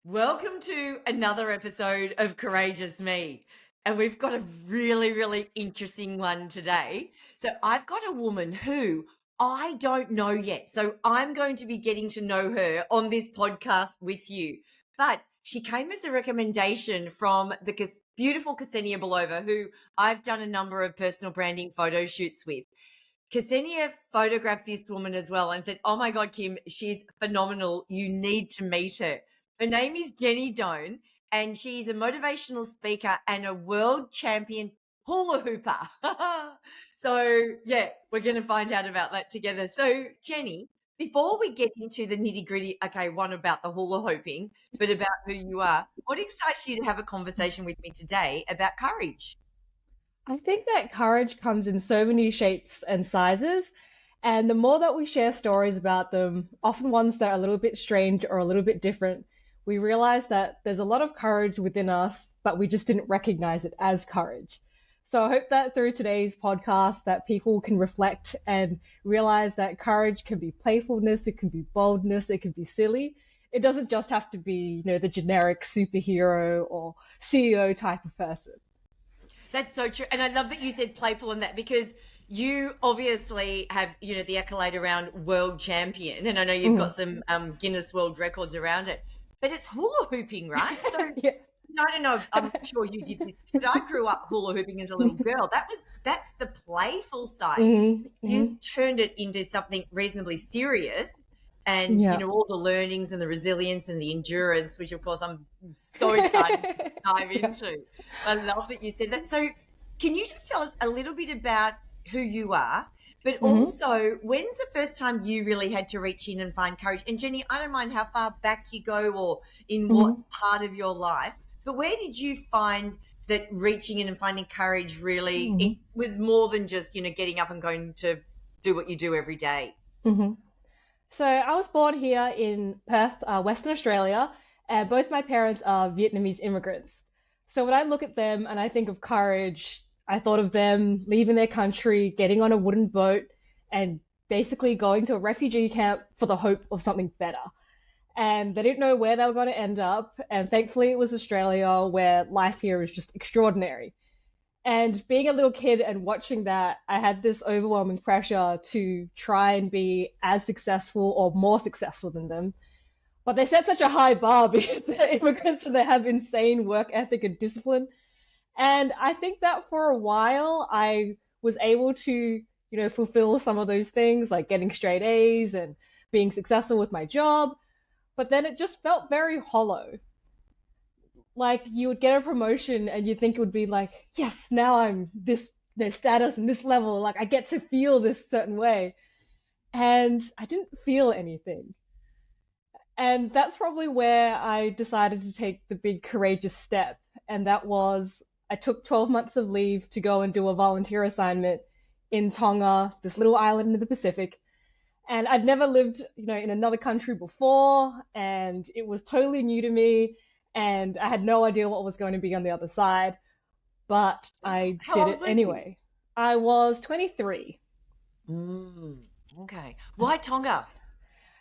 Welcome to another episode of Courageous Me. And we've got a really, really interesting one today. So I've got a woman who I don't know yet. So I'm going to be getting to know her on this podcast with you. But she came as a recommendation from the beautiful Ksenia Belova, who I've done a number of personal branding photo shoots with. Ksenia photographed this woman as well and said, "Oh my God, Kim, she's phenomenal. You need to meet her." Her name is Jenny Doan, and she's a motivational speaker and a world champion hula hooper. So, yeah, we're going to find out about that together. So, Jenny, before we get into the nitty gritty, okay, one about the hula hooping, but about who you are, what excites you to have a conversation with me today about courage? I think that courage comes in so many shapes and sizes, and the more that we share stories about them, often ones that are a little bit strange or a little bit different, we realize that there's a lot of courage within us, but we just didn't recognize it as courage. So I hope that through today's podcast that people can reflect and realize that courage can be playfulness, it can be boldness, it can be silly. It doesn't just have to be, the generic superhero or CEO type of person. That's so true. And I love that you said playful in that because you obviously have, the accolade around world champion. And I know you've got some Guinness World Records around it, but it's hula hooping, right? So Yeah. I don't know. I'm sure you did this, but I grew up hula hooping as a little girl. That's the playful side. hmm You've turned it into something reasonably serious and, Yeah. all the learnings and the resilience and the endurance, which of course I'm so excited to dive Yeah. into. I love that you said that. So can you just tell us a little bit about who you are, but hmm also when's the first time you really had to reach in and find courage? And Jenny, I don't mind how far back you go or in what hmm part of your life, but where did you find that reaching in and finding courage really, it hmm was more than just, getting up and going to do what you do every day? hmm So I was born here in Perth, Western Australia, and both my parents are Vietnamese immigrants. So when I look at them and I think of courage, I thought of them leaving their country, getting on a wooden boat, and basically going to a refugee camp for the hope of something better. And they didn't know where they were going to end up. And thankfully, it was Australia, where life here is just extraordinary. And being a little kid and watching that, I had this overwhelming pressure to try and be as successful or more successful than them. But they set such a high bar because they're immigrants and they have insane work ethic and discipline. And I think that for a while I was able to, fulfill some of those things like getting straight A's and being successful with my job. But then it just felt very hollow. Like you would get a promotion and you'd think it would be like, yes, now I'm this status and this level, like I get to feel this certain way. And I didn't feel anything. And that's probably where I decided to take the big courageous step. And that was I took 12 months of leave to go and do a volunteer assignment in Tonga, this little island in the Pacific. And I'd never lived, in another country before, and it was totally new to me, and I had no idea what was going to be on the other side, but I How did old it were you? anyway. I was 23. Mm, okay. Why Tonga?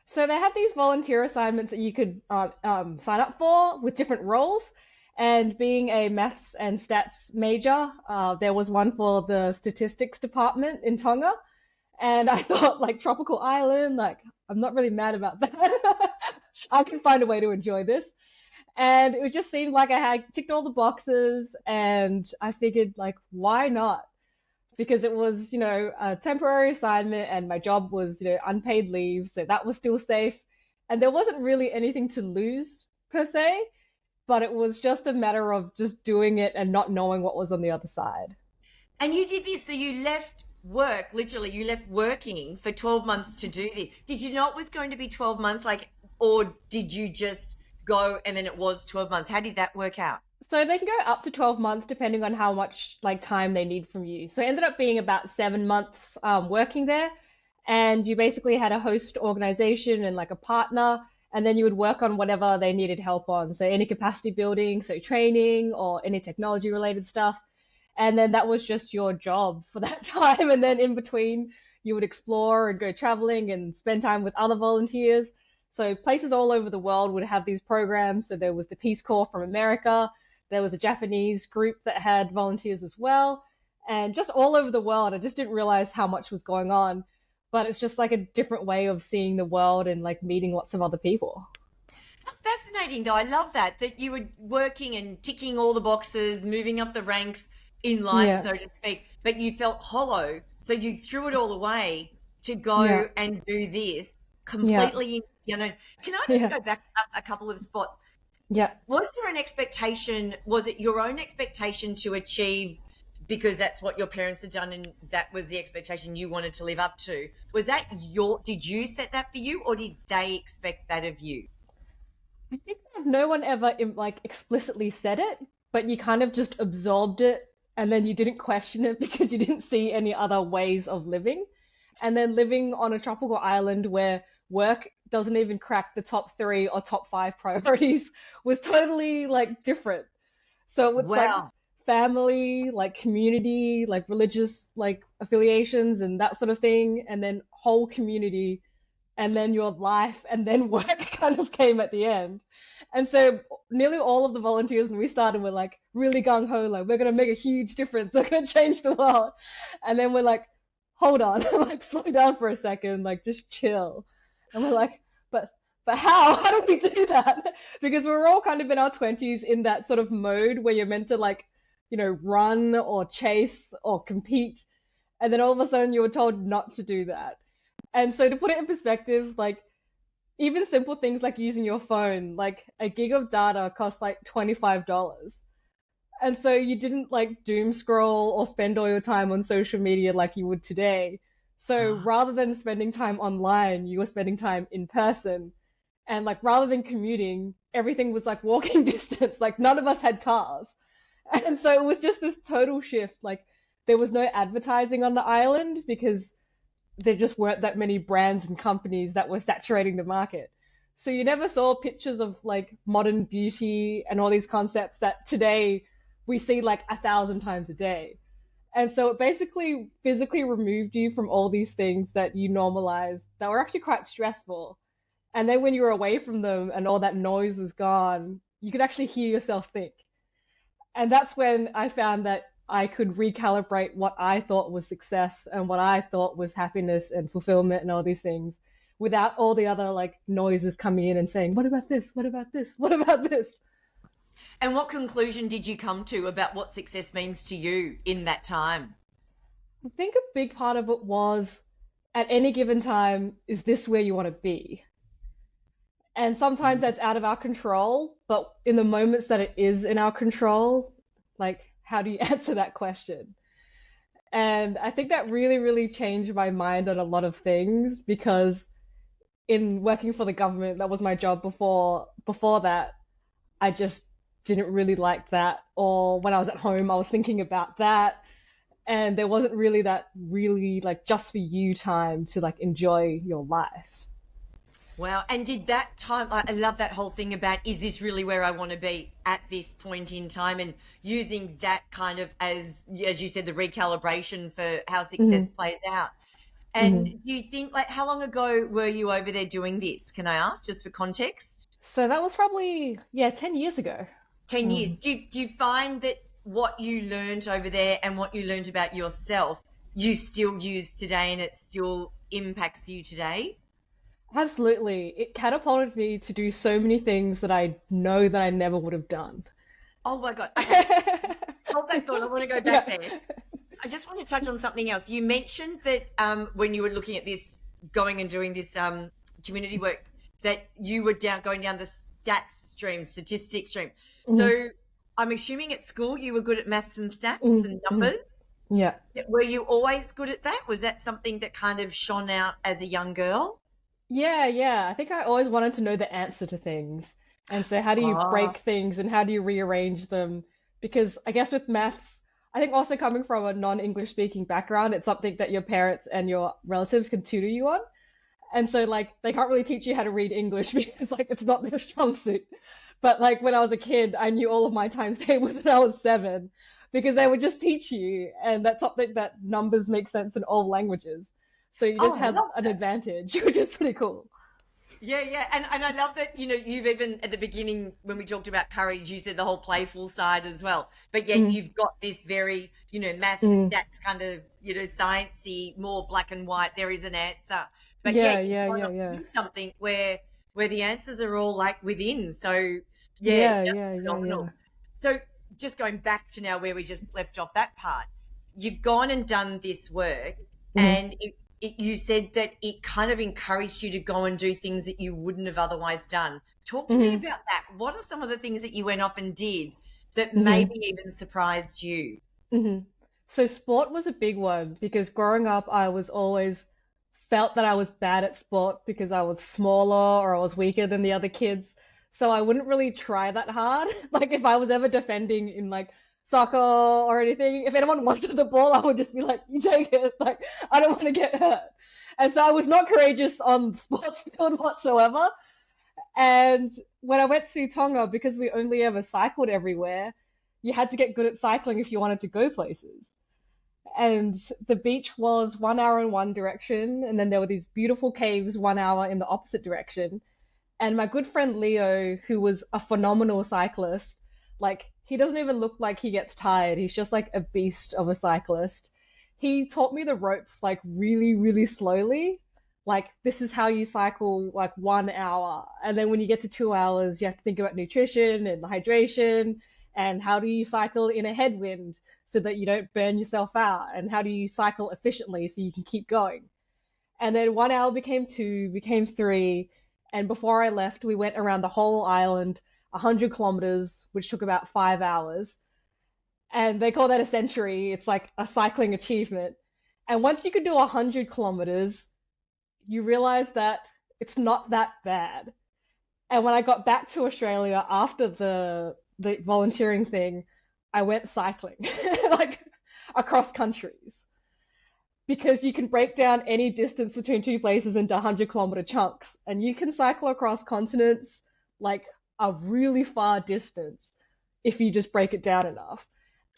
So they had these volunteer assignments that you could sign up for with different roles. And being a maths and stats major, there was one for the statistics department in Tonga. And I thought, like, tropical island, like, I'm not really mad about that. I can find a way to enjoy this. And it just seemed like I had ticked all the boxes, and I figured, like, why not? Because it was, a temporary assignment, and my job was, unpaid leave, so that was still safe. And there wasn't really anything to lose per se, but it was just a matter of just doing it and not knowing what was on the other side. And you did this, so you left work, literally, you left working for 12 months to do this. Did you know it was going to be 12 months, like, or did you just go and then it was 12 months? How did that work out? So they can go up to 12 months depending on how much like time they need from you. So it ended up being about 7 months working there. And you basically had a host organization and like a partner, and then you would work on whatever they needed help on. So any capacity building, so training or any technology related stuff. And then that was just your job for that time. And then in between, you would explore and go traveling and spend time with other volunteers. So places all over the world would have these programs. So there was the Peace Corps from America. There was a Japanese group that had volunteers as well. And just all over the world, I just didn't realize how much was going on. But it's just like a different way of seeing the world and like meeting lots of other people. Fascinating, though. I love that you were working and ticking all the boxes, moving up the ranks in life, Yeah, so to speak, but you felt hollow. So you threw it all away to yeah, go and do this yeah, completely. Can I just yeah, go back a couple of spots? yeah. Was there an expectation? Was it your own expectation to achieve because that's what your parents had done and that was the expectation you wanted to live up to? Was that did you set that for you or did they expect that of you? I think that no one ever like explicitly said it, but you kind of just absorbed it and then you didn't question it because you didn't see any other ways of living. And then living on a tropical island where work doesn't even crack the top three or top five priorities was totally like different. So it's like Wow. family, like community, like religious like affiliations and that sort of thing, and then whole community, and then your life, and then work kind of came at the end. And so nearly all of the volunteers when we started were like really gung ho, like we're gonna make a huge difference, we're gonna change the world. And then we're like, hold on, like slow down for a second, like just chill. And we're like, but how? How do we do that? Because we're all kind of in our 20s in that sort of mode where you're meant to like, run or chase or compete. And then all of a sudden you were told not to do that. And so to put it in perspective, like even simple things like using your phone, like a gig of data costs like $25. And so you didn't like doom scroll or spend all your time on social media like you would today. So rather than spending time online, you were spending time in person. And like rather than commuting, everything was like walking distance. Like none of us had cars. And so it was just this total shift. Like there was no advertising on the island because there just weren't that many brands and companies that were saturating the market. So you never saw pictures of like modern beauty and all these concepts that today we see like 1,000 times a day. And so it basically physically removed you from all these things that you normalized that were actually quite stressful. And then when you were away from them and all that noise was gone, you could actually hear yourself think. And that's when I found that I could recalibrate what I thought was success and what I thought was happiness and fulfillment and all these things without all the other like noises coming in and saying, what about this? What about this? What about this? And what conclusion did you come to about what success means to you in that time? I think a big part of it was at any given time, is this where you want to be? And sometimes that's out of our control, but in the moments that it is in our control, like, how do you answer that question? And I think that really, really changed my mind on a lot of things because in working for the government, that was my job before that, I just didn't really like that. Or when I was at home, I was thinking about that. And there wasn't really that really like just for you time to like enjoy your life. Wow. And did that time, I love that whole thing about, is this really where I want to be at this point in time? And using that kind of as you said, the recalibration for how success Hmm. plays out. And Hmm. do you think, like, how long ago were you over there doing this? Can I ask, just for context? So that was probably, yeah, 10 years ago. 10 years. Mm. Do you find that what you learned over there and what you learned about yourself, you still use today and it still impacts you today? Absolutely. It catapulted me to do so many things that I know that I never would have done. Oh my God. Okay. Hold that thought. I want to go back Yeah. there. I just want to touch on something else. You mentioned that when you were looking at this, going and doing this community work, that you were going down the stats stream, statistics stream. Hmm. So I'm assuming at school you were good at maths and stats Hmm. and Hmm. numbers. Yeah. Were you always good at that? Was that something that kind of shone out as a young girl? Yeah, yeah. I think I always wanted to know the answer to things. And so how do you Oh, break things and how do you rearrange them? Because I guess with maths, I think also coming from a non-English speaking background, it's something that your parents and your relatives can tutor you on. And so like they can't really teach you how to read English because like it's not their strong suit. But like when I was a kid, I knew all of my times tables when I was 7 because they would just teach you, and that's something that numbers make sense in all languages. So you just oh, I have love an that. advantage, which is pretty cool. Yeah, yeah. And I love that, you've even at the beginning when we talked about courage, you said the whole playful side as well. But yet Mm, you've got this very, maths, mm. stats kind of, sciencey, more black and white, there is an answer. But Yeah, yet you've yeah, gone yeah, off yeah. to do something where the answers are all like within. So yeah, Yeah, that's yeah, yeah, yeah. phenomenal. So just going back to now where we just left off that part, you've gone and done this work Mm, and you said that it kind of encouraged you to go and do things that you wouldn't have otherwise done. Talk to me mm, about that. What are some of the things that you went off and did that maybe mm, even surprised you? mm. So sport was a big one because growing up, I was always felt that I was bad at sport because I was smaller or I was weaker than the other kids. So I wouldn't really try that hard. Like if I was ever defending in like soccer or anything, if anyone wanted the ball, I would just be like, you take it. Like I don't want to get hurt. And so I was not courageous on the sports field whatsoever. And when I went to Tonga, because we only ever cycled everywhere, you had to get good at cycling if you wanted to go places. And the beach was 1 hour in one direction, and then there were these beautiful caves 1 hour in the opposite direction. And my good friend Leo, who was a phenomenal cyclist, like he doesn't even look like he gets tired. He's just like a beast of a cyclist. He taught me the ropes like really, really slowly. Like this is how you cycle like 1 hour. And then when you get to 2 hours, you have to think about nutrition and hydration and how do you cycle in a headwind so that you don't burn yourself out and how do you cycle efficiently so you can keep going. And then 1 hour became two, became three, and before I left, we went around the whole island, 100 kilometers, which took about 5 hours. And they call that a century. It's like a cycling achievement. And once you can do 100 kilometers, you realize that it's not that bad. And when I got back to Australia after the volunteering thing, I went cycling, like across countries because you can break down any distance between two places into 100-kilometer chunks and you can cycle across continents like a really far distance if you just break it down enough.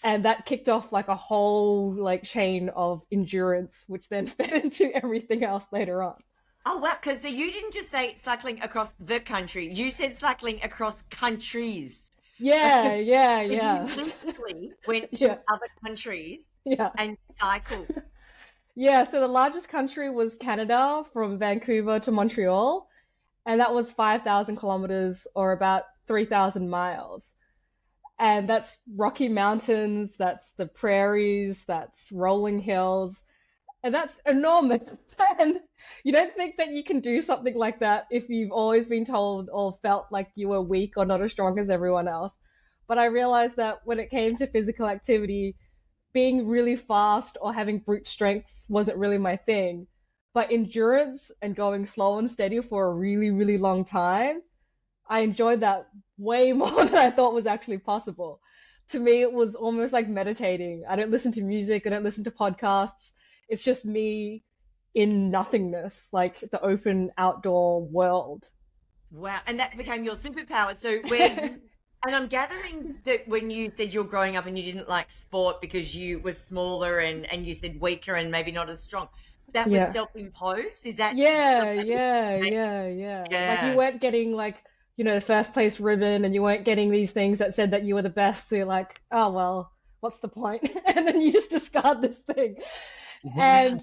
And that kicked off like a whole like chain of endurance which then fed into everything else later on. Oh, wow. Because so you didn't just say cycling across the country, you said cycling across countries. Yeah, yeah, So you yeah. literally went to Yeah, other countries yeah. and cycled. Yeah, so the largest country was Canada from Vancouver to Montreal, and that was 5,000 kilometers or about 3,000 miles. And that's Rocky Mountains, that's the prairies, that's rolling hills, and that's enormous. And you don't think that you can do something like that if you've always been told or felt like you were weak or not as strong as everyone else. But I realized that when it came to physical activity, being really fast or having brute strength wasn't really my thing. But endurance and going slow and steady for a really, really long time, I enjoyed that way more than I thought was actually possible. To me, it was almost like meditating. I don't listen to music, I don't listen to podcasts. It's just me in nothingness, like the open outdoor world. Wow. And that became your superpower. So where you, and I'm gathering that when you said you're growing up and you didn't like sport because you were smaller and you said weaker and maybe not as strong, that was Yeah. self-imposed. Is that the Yeah, way that yeah, you yeah, yeah. Like you yeah. weren't getting like, the first place ribbon and you weren't getting these things that said that you were the best. So you're like, oh well, what's the point? And then you just discard this thing. Wow. And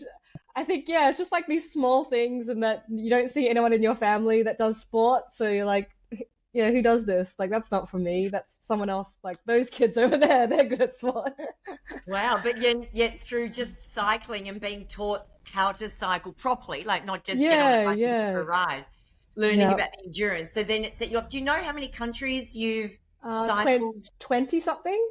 I think, yeah, it's just like these small things and that you don't see anyone in your family that does sport. So you're like, yeah, who does this? Like, that's not for me. That's someone else. Like those kids over there, they're good at sport. Wow. But yet through just cycling and being taught how to cycle properly, like not just get on a Yeah, bike and go for yeah, a ride, learning yeah. about the endurance. So then it set you up. Do you know how many countries you've 20, cycled? 20 something.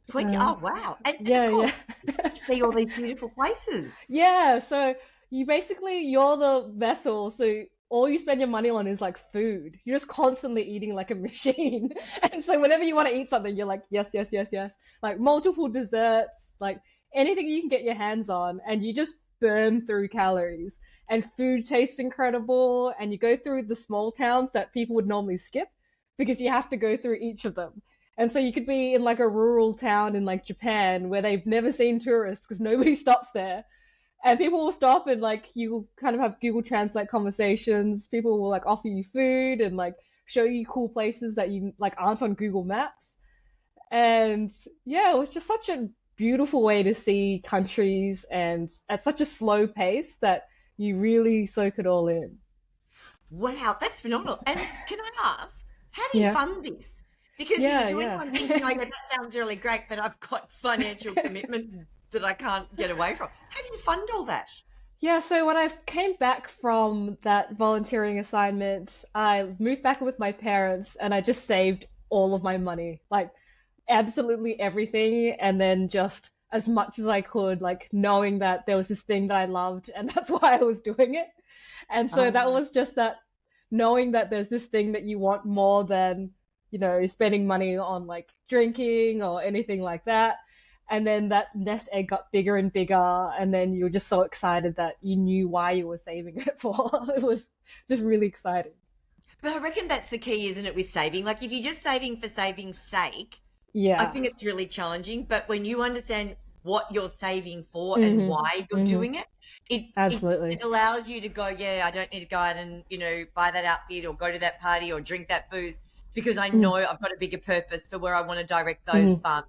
20. Uh, Oh, wow. And of yeah, course, yeah. you get to see all these beautiful places. Yeah, so you're the vessel, so all you spend your money on is like food. You're just constantly eating like a machine. And so whenever you want to eat something, you're like, yes, yes, yes, yes. Like multiple desserts, like anything you can get your hands on, and you just burn through calories. And food tastes incredible, and you go through the small towns that people would normally skip because you have to go through each of them. And so you could be in like a rural town in like Japan where they've never seen tourists because nobody stops there, And people will stop and like you kind of have Google Translate conversations. People will like offer you food and like show you cool places that you like aren't on Google Maps. And yeah, it was just such a beautiful way to see countries and at such a slow pace that you really soak it all in. Wow, that's phenomenal. And can I ask, how do you Yeah, fund this? Because, yeah, to yeah. anyone thinking, oh, yeah, that sounds really great, but I've got financial commitments that I can't get away from. How do you fund all that? Yeah, so when I came back from that volunteering assignment, I moved back in with my parents and I just saved all of my money, like absolutely everything, and then just as much as I could, like knowing that there was this thing that I loved and that's why I was doing it. And so that Oh, was just that knowing that there's this thing that you want more than, spending money on like drinking or anything like that. And then that nest egg got bigger and bigger, and then you were just so excited that you knew why you were saving it for. It was just really exciting. but I reckon that's the key, isn't it, with saving? Like, if you're just saving for saving's sake, I Yeah. think it's really challenging. But when you understand what you're saving for and Mhm. why you're Mhm. doing it, it Absolutely. allows you to go, yeah, I don't need to go out and, buy that outfit or go to that party or drink that booze because I Mm. know I've got a bigger purpose for where I want to direct those Mhm. funds.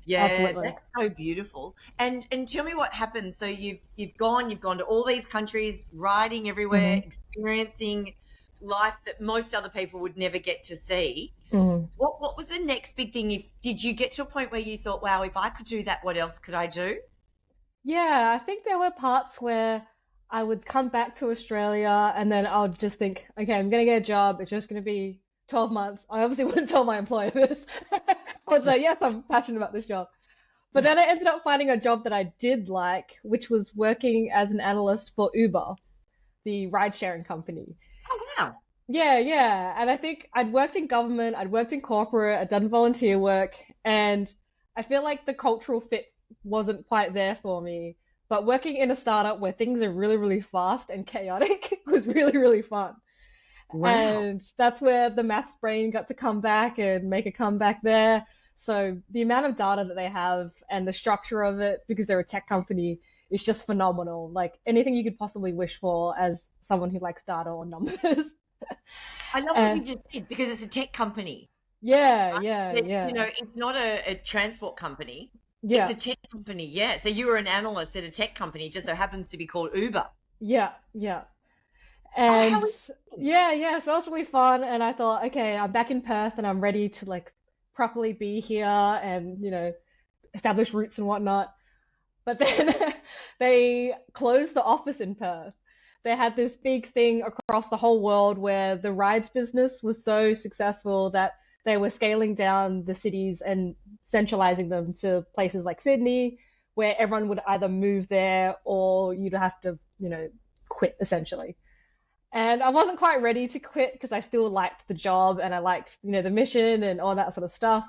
Yeah, Absolutely. that's so beautiful. And tell me what happened. So you've gone to all these countries, riding everywhere, Mhm. experiencing life that most other people would never get to see. Mhm. What was the next big thing? If did you get to a point where you thought, wow, if I could do that, what else could I do? Yeah, I think there were parts where I would come back to Australia and then I would just think, okay, I'm gonna get a job. It's just gonna be 12 months. I obviously wouldn't tell my employer this. I would say, yes, I'm passionate about this job. But then I ended up finding a job that I did like, which was working as an analyst for Uber, the ride sharing company. Oh wow. Yeah, yeah. And I think I'd worked in government, I'd worked in corporate, I'd done volunteer work, and I feel like the cultural fit wasn't quite there for me. But working in a startup where things are really, really fast and chaotic was really, really fun. Wow. And that's where the maths brain got to come back and make a comeback there. So the amount of data that they have and the structure of it, because they're a tech company, is just phenomenal. Like anything you could possibly wish for as someone who likes data or numbers. I love what Uh, you just did because it's a tech company. yeah, yeah, It's yeah, not a transport company. It's yeah, a tech company. Yeah. So you were an analyst at a tech company, it just so happens to be called Uber. yeah, yeah. Oh, how And interesting. yeah, yeah, so that was really fun. And I thought, okay, I'm back in Perth and I'm ready to like properly be here and, establish roots and whatnot. But then they closed the office in Perth. They had this big thing across the whole world where the rides business was so successful that they were scaling down the cities and centralizing them to places like Sydney, where everyone would either move there or you'd have to, quit essentially. And I wasn't quite ready to quit because I still liked the job and I liked, the mission and all that sort of stuff.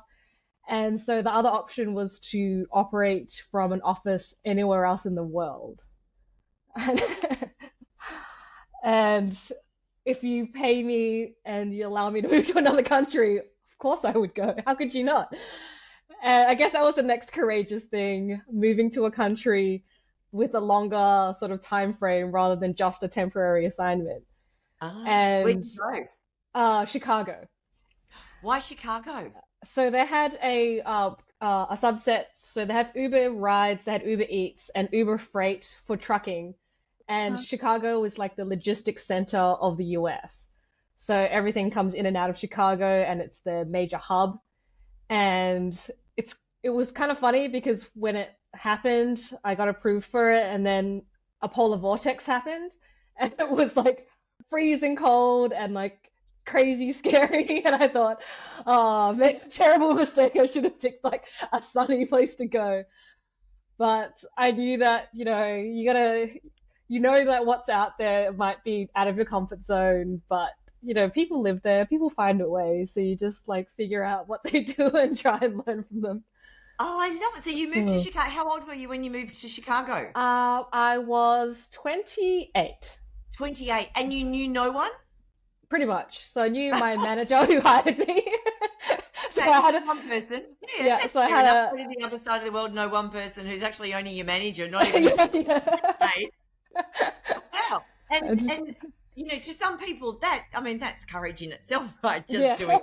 And so the other option was to operate from an office anywhere else in the world. And if you pay me and you allow me to move to another country, of course I would go. How could you not? And I guess that was the next courageous thing, moving to a country with a longer sort of time frame rather than just a temporary assignment. Ah, where'd And you go? Chicago. Why Chicago? So they had a subset. So they have Uber rides, they had Uber Eats, and Uber Freight for trucking. And Huh. Chicago was like the logistics center of the US. So everything comes in and out of Chicago, and it's the major hub. And it was kind of funny because when it happened, I got approved for it, and then a polar vortex happened, and it was like freezing cold and like crazy scary. And I thought, oh, man, terrible mistake. I should have picked like a sunny place to go. But I knew that you know that what's out there might be out of your comfort zone, but people live there, people find a way, so you just like figure out what they do and try and learn from them. Oh, I love it. So you moved to Mm. Chicago. How old were you when you moved to Chicago? I was 28, 28. And you knew no one? pretty much. So I knew my manager who hired me. So okay, I you had know one person. Yeah, yeah, that's so I fair enough. had Go to the other side of the world, know one person who's actually only your manager, not a even your yeah. mate. Wow. I just, And to some people that's courage in itself, right? Just yeah. doing.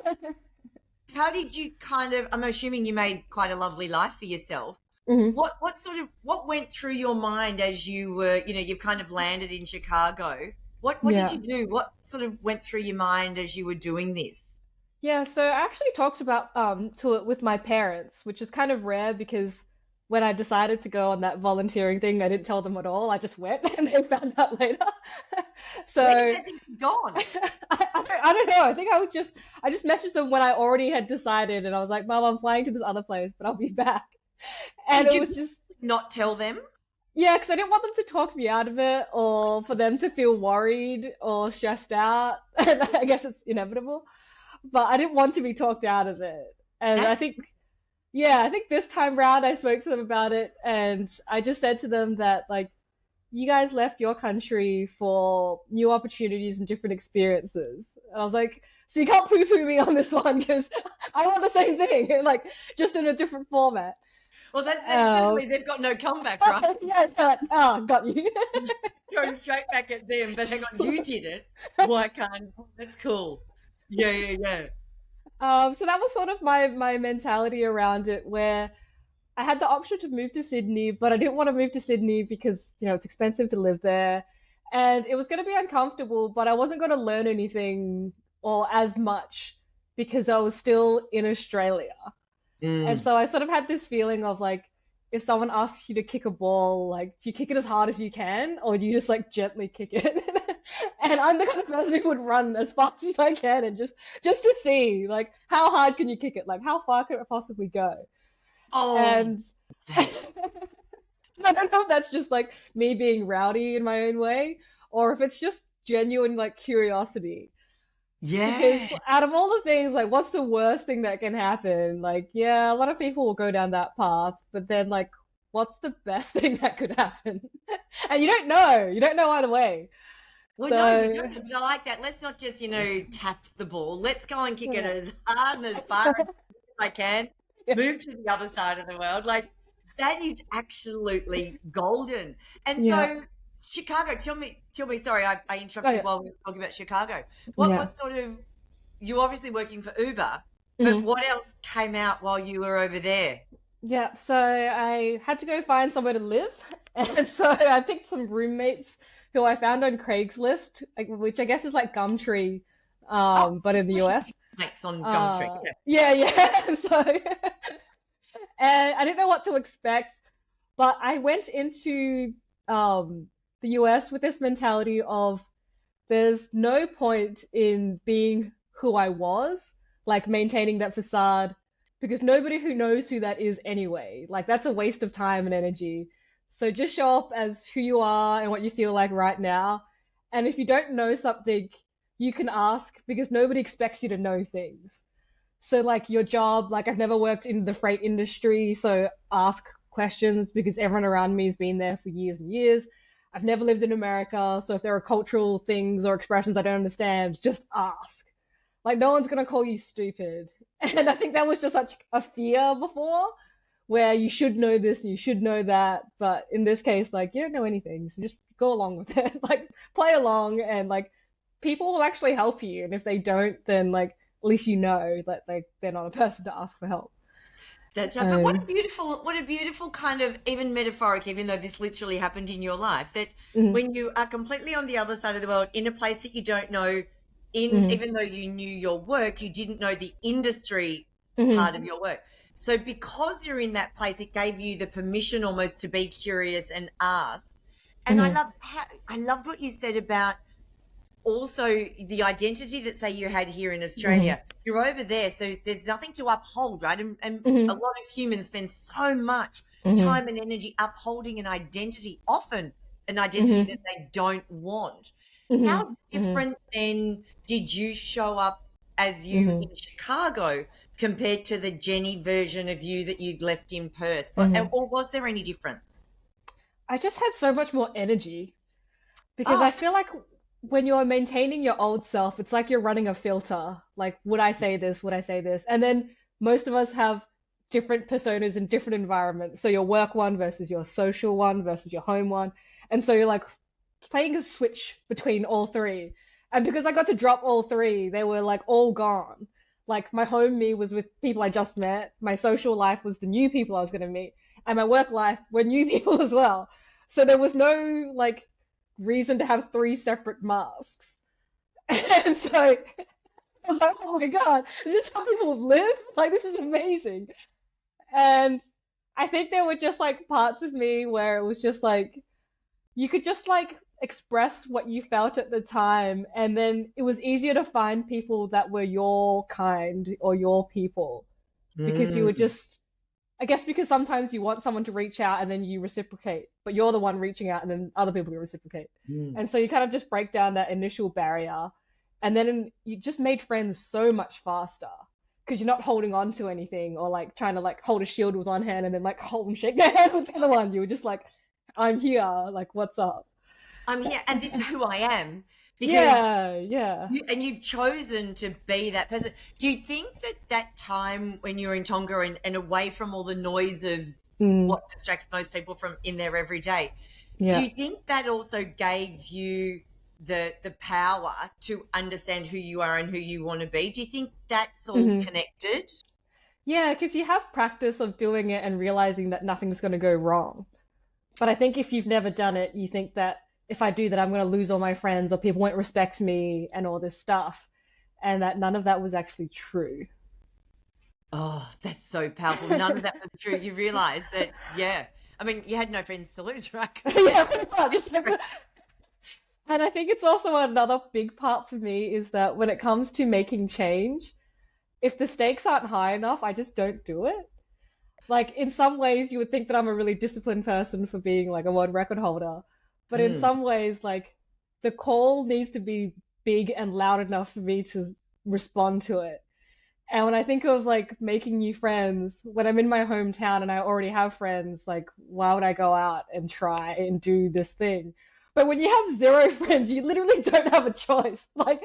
How did you I'm assuming you made quite a lovely life for yourself. hmm What went through your mind as you were, you kind of landed in Chicago? What did Yeah. you do? What sort of went through your mind as you were doing this? Yeah, so I actually talked about to it with my parents, which is kind of rare because when I decided to go on that volunteering thing, I didn't tell them at all. I just went and they found out later. So Where did that thing gone? I don't know. I just messaged them when I already had decided and I was like, Mom, I'm flying to this other place, but I'll be back. And Did it you was just not tell them? yeah, because I didn't want them to talk me out of it or for them to feel worried or stressed out. And I guess it's inevitable, but I didn't want to be talked out of it. And That's I think this time round I spoke to them about it and I just said to them that, like, you guys left your country for new opportunities and different experiences. And I was like, so you can't poo-poo me on this one because I want the same thing, like, just in a different format. well. That's Um, essentially they've got no comeback, right? yeah, no, oh, got you. Going straight back at them. But hang on, you did it. Why can't? That's cool. Yeah, yeah, yeah. So that was sort of my mentality around it, where I had the option to move to Sydney, but I didn't want to move to Sydney because, it's expensive to live there, and it was going to be uncomfortable, but I wasn't going to learn anything or as much because I was still in Australia. And Mm. so I sort of had this feeling of like, if someone asks you to kick a ball, like, do you kick it as hard as you can, or do you just like gently kick it? And I'm the kind of person who would run as fast as I can and just to see like how hard can you kick it, like how far could it possibly go? Oh, And that. I don't know if that's just like me being rowdy in my own way, or if it's just genuine like curiosity. Yeah. Because out of all the things, like, what's the worst thing that can happen? Like, yeah, a lot of people will go down that path, but then, like, what's the best thing that could happen? And you don't know. You don't know either way. Well, no, you So, don't. But I like that. Let's not just, tap the ball. Let's go and kick it yeah. as hard and as far as I can. Yeah. Move to the other side of the world. Like, that is absolutely golden. And Yeah. so, Chicago, tell me, sorry, I Oh, interrupted yeah. while we were talking about Chicago. Yeah. What sort of, you obviously working for Uber, but Mhm. what else came out while you were over there? Yeah. So I had to go find somewhere to live. And so I picked some roommates who I found on Craigslist, which I guess is like Gumtree, Oh, but of in the course you US. mates on Gumtree. Yeah. Yeah, yeah. So, and I didn't know what to expect, but I went into the US with this mentality of there's no point in being who I was, like maintaining that facade, because nobody who knows who that is anyway. Like that's a waste of time and energy. So just show up as who you are and what you feel like right now. And if you don't know something, you can ask because nobody expects you to know things. So like your job, like I've never worked in the freight industry, so ask questions because everyone around me has been there for years and years. I've never lived in America, so if there are cultural things or expressions I don't understand, just ask. Like no one's gonna call you stupid. And I think that was just such a fear before, where you should know this and you should know that, but in this case, like you don't know anything, so just go along with it. Like play along and like people will actually help you, and if they don't, then like at least you know that they're not a person to ask for help. That's right. But Um, what a beautiful kind of even metaphoric, even though this literally happened in your life, that mhm, when you are completely on the other side of the world in a place that you don't know, mhm, even though you knew your work, you didn't know the industry part mhm, of your work. So because you're in that place, it gave you the permission almost to be curious and ask. And mhm, I loved what you said about also the identity that say you had here in mhm, Australia, you're over there, so there's nothing to uphold, right? And a mhm, lot of humans spend so much mhm, time and energy upholding an identity, often an identity mhm, that they don't want. mhm, How mhm, different then did you show up as you mhm, in Chicago compared to the Jenny version of you that you'd left in Perth? mhm. Or was there any difference? I just had so much more energy because I Oh, feel like when you're maintaining your old self, it's like you're running a filter. Like, would I say this? Would I say this? And then most of us have different personas in different environments. So your work one versus your social one versus your home one. And so you're like playing a switch between all three. And because I got to drop all three, they were like all gone. Like my home me was with people I just met, my social life was the new people I was going to meet, and my work life were new people as well. So there was no like reason to have three separate masks. And so I was like, oh my God, is this how people live? Like, this is amazing. And I think there were just like parts of me where it was just like, you could just like express what you felt at the time, and then it was easier to find people that were your kind or your people because you were Mm. just, I guess because sometimes you want someone to reach out and then you reciprocate, but you're the one reaching out and then other people can reciprocate. Mm. And so you kind of just break down that initial barrier, and then you just made friends so much faster because you're not holding on to anything or like trying to like hold a shield with one hand and then like hold and shake their hand with the other one. You were just like, I'm here, like, what's up? I'm here, and this is who I am because Yeah, yeah. you've chosen to be that person. Do you think that that time when you're in Tonga and away from all the noise of Mm, what distracts most people from in their everyday, do yeah. you think that also gave you the power to understand who you are and who you want to be? Do you think that's all Hmm. connected? Yeah, because you have practice of doing it and realizing that nothing's going to go wrong. But I think if you've never done it, you think that if I do that, I'm going to lose all my friends or people won't respect me and all this stuff. And that none of that was actually true. Oh, that's so powerful. None of that was true. You realize that, yeah. I mean, you had no friends to lose, right? 'Cause Yeah, pretty much. And I think it's also another big part for me is that when it comes to making change, if the stakes aren't high enough, I just don't do it. Like in some ways, you would think that I'm a really disciplined person for being like a world record holder, but in Mm. some ways, like the call needs to be big and loud enough for me to respond to it. And when I think of like making new friends, when I'm in my hometown and I already have friends, like why would I go out and try and do this thing? But when you have zero friends, you literally don't have a choice. Like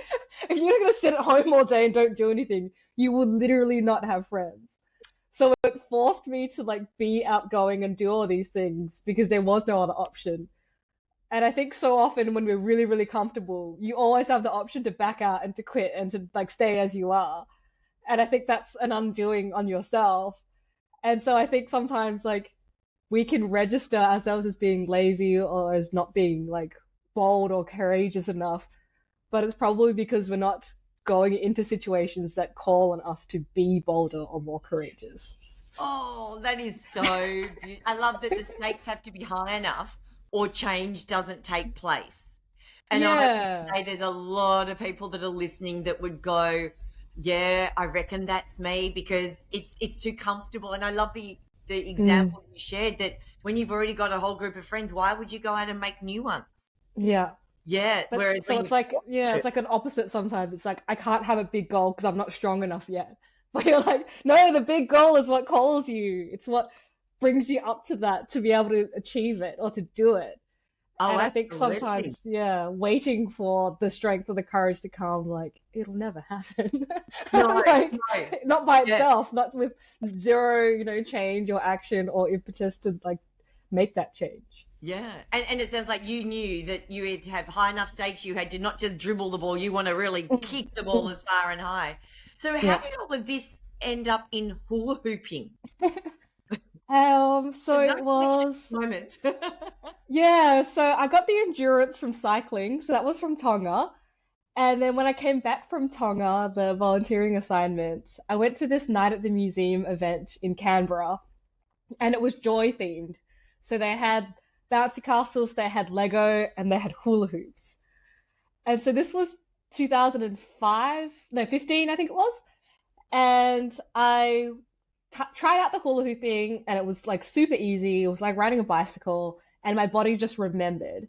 if you're just gonna sit at home all day and don't do anything, you will literally not have friends. So it forced me to like be outgoing and do all these things because there was no other option. And I think so often when we're really, really comfortable, you always have the option to back out and to quit and to like stay as you are. And I think that's an undoing on yourself. And so I think sometimes like we can register ourselves as being lazy or as not being like bold or courageous enough, but it's probably because we're not going into situations that call on us to be bolder or more courageous. Oh, that is so beautiful. I love that the stakes have to be high enough or change doesn't take place. And I would Yeah. say there's a lot of people that are listening that would go, yeah, I reckon that's me because it's too comfortable. And I love the Mm, example you shared that when you've already got a whole group of friends, why would you go out and make new ones? yeah. Yeah, But whereas so when it's you've like, yeah, got it's it, like an opposite sometimes. It's like, I can't have a big goal because I'm not strong enough yet. But you're like, no, the big goal is what calls you. It's what brings you up to that to be able to achieve it or to do it. oh, And I think absolutely. sometimes, yeah, waiting for the strength or the courage to come, like, it'll never happen. No, Like, no. not by Yeah. itself, not with zero, change or action or impetus to like make that change. Yeah, and it sounds like you knew that you had to have high enough stakes. You had to not just dribble the ball, you want to really Mm, kick the ball mm, as far and high. So, how yeah. did all of this end up in hula hooping? So There's no it connection was, at the moment. yeah, so I got the endurance from cycling, so that was from Tonga. And then when I came back from Tonga, the volunteering assignment, I went to this night at the museum event in Canberra, and it was joy themed. So they had bouncy castles, they had Lego, and they had hula hoops. And so this was 2005, no, 15, I think it was. And I tried out the hula hooping, and it was like super easy. It was like riding a bicycle, and my body just remembered.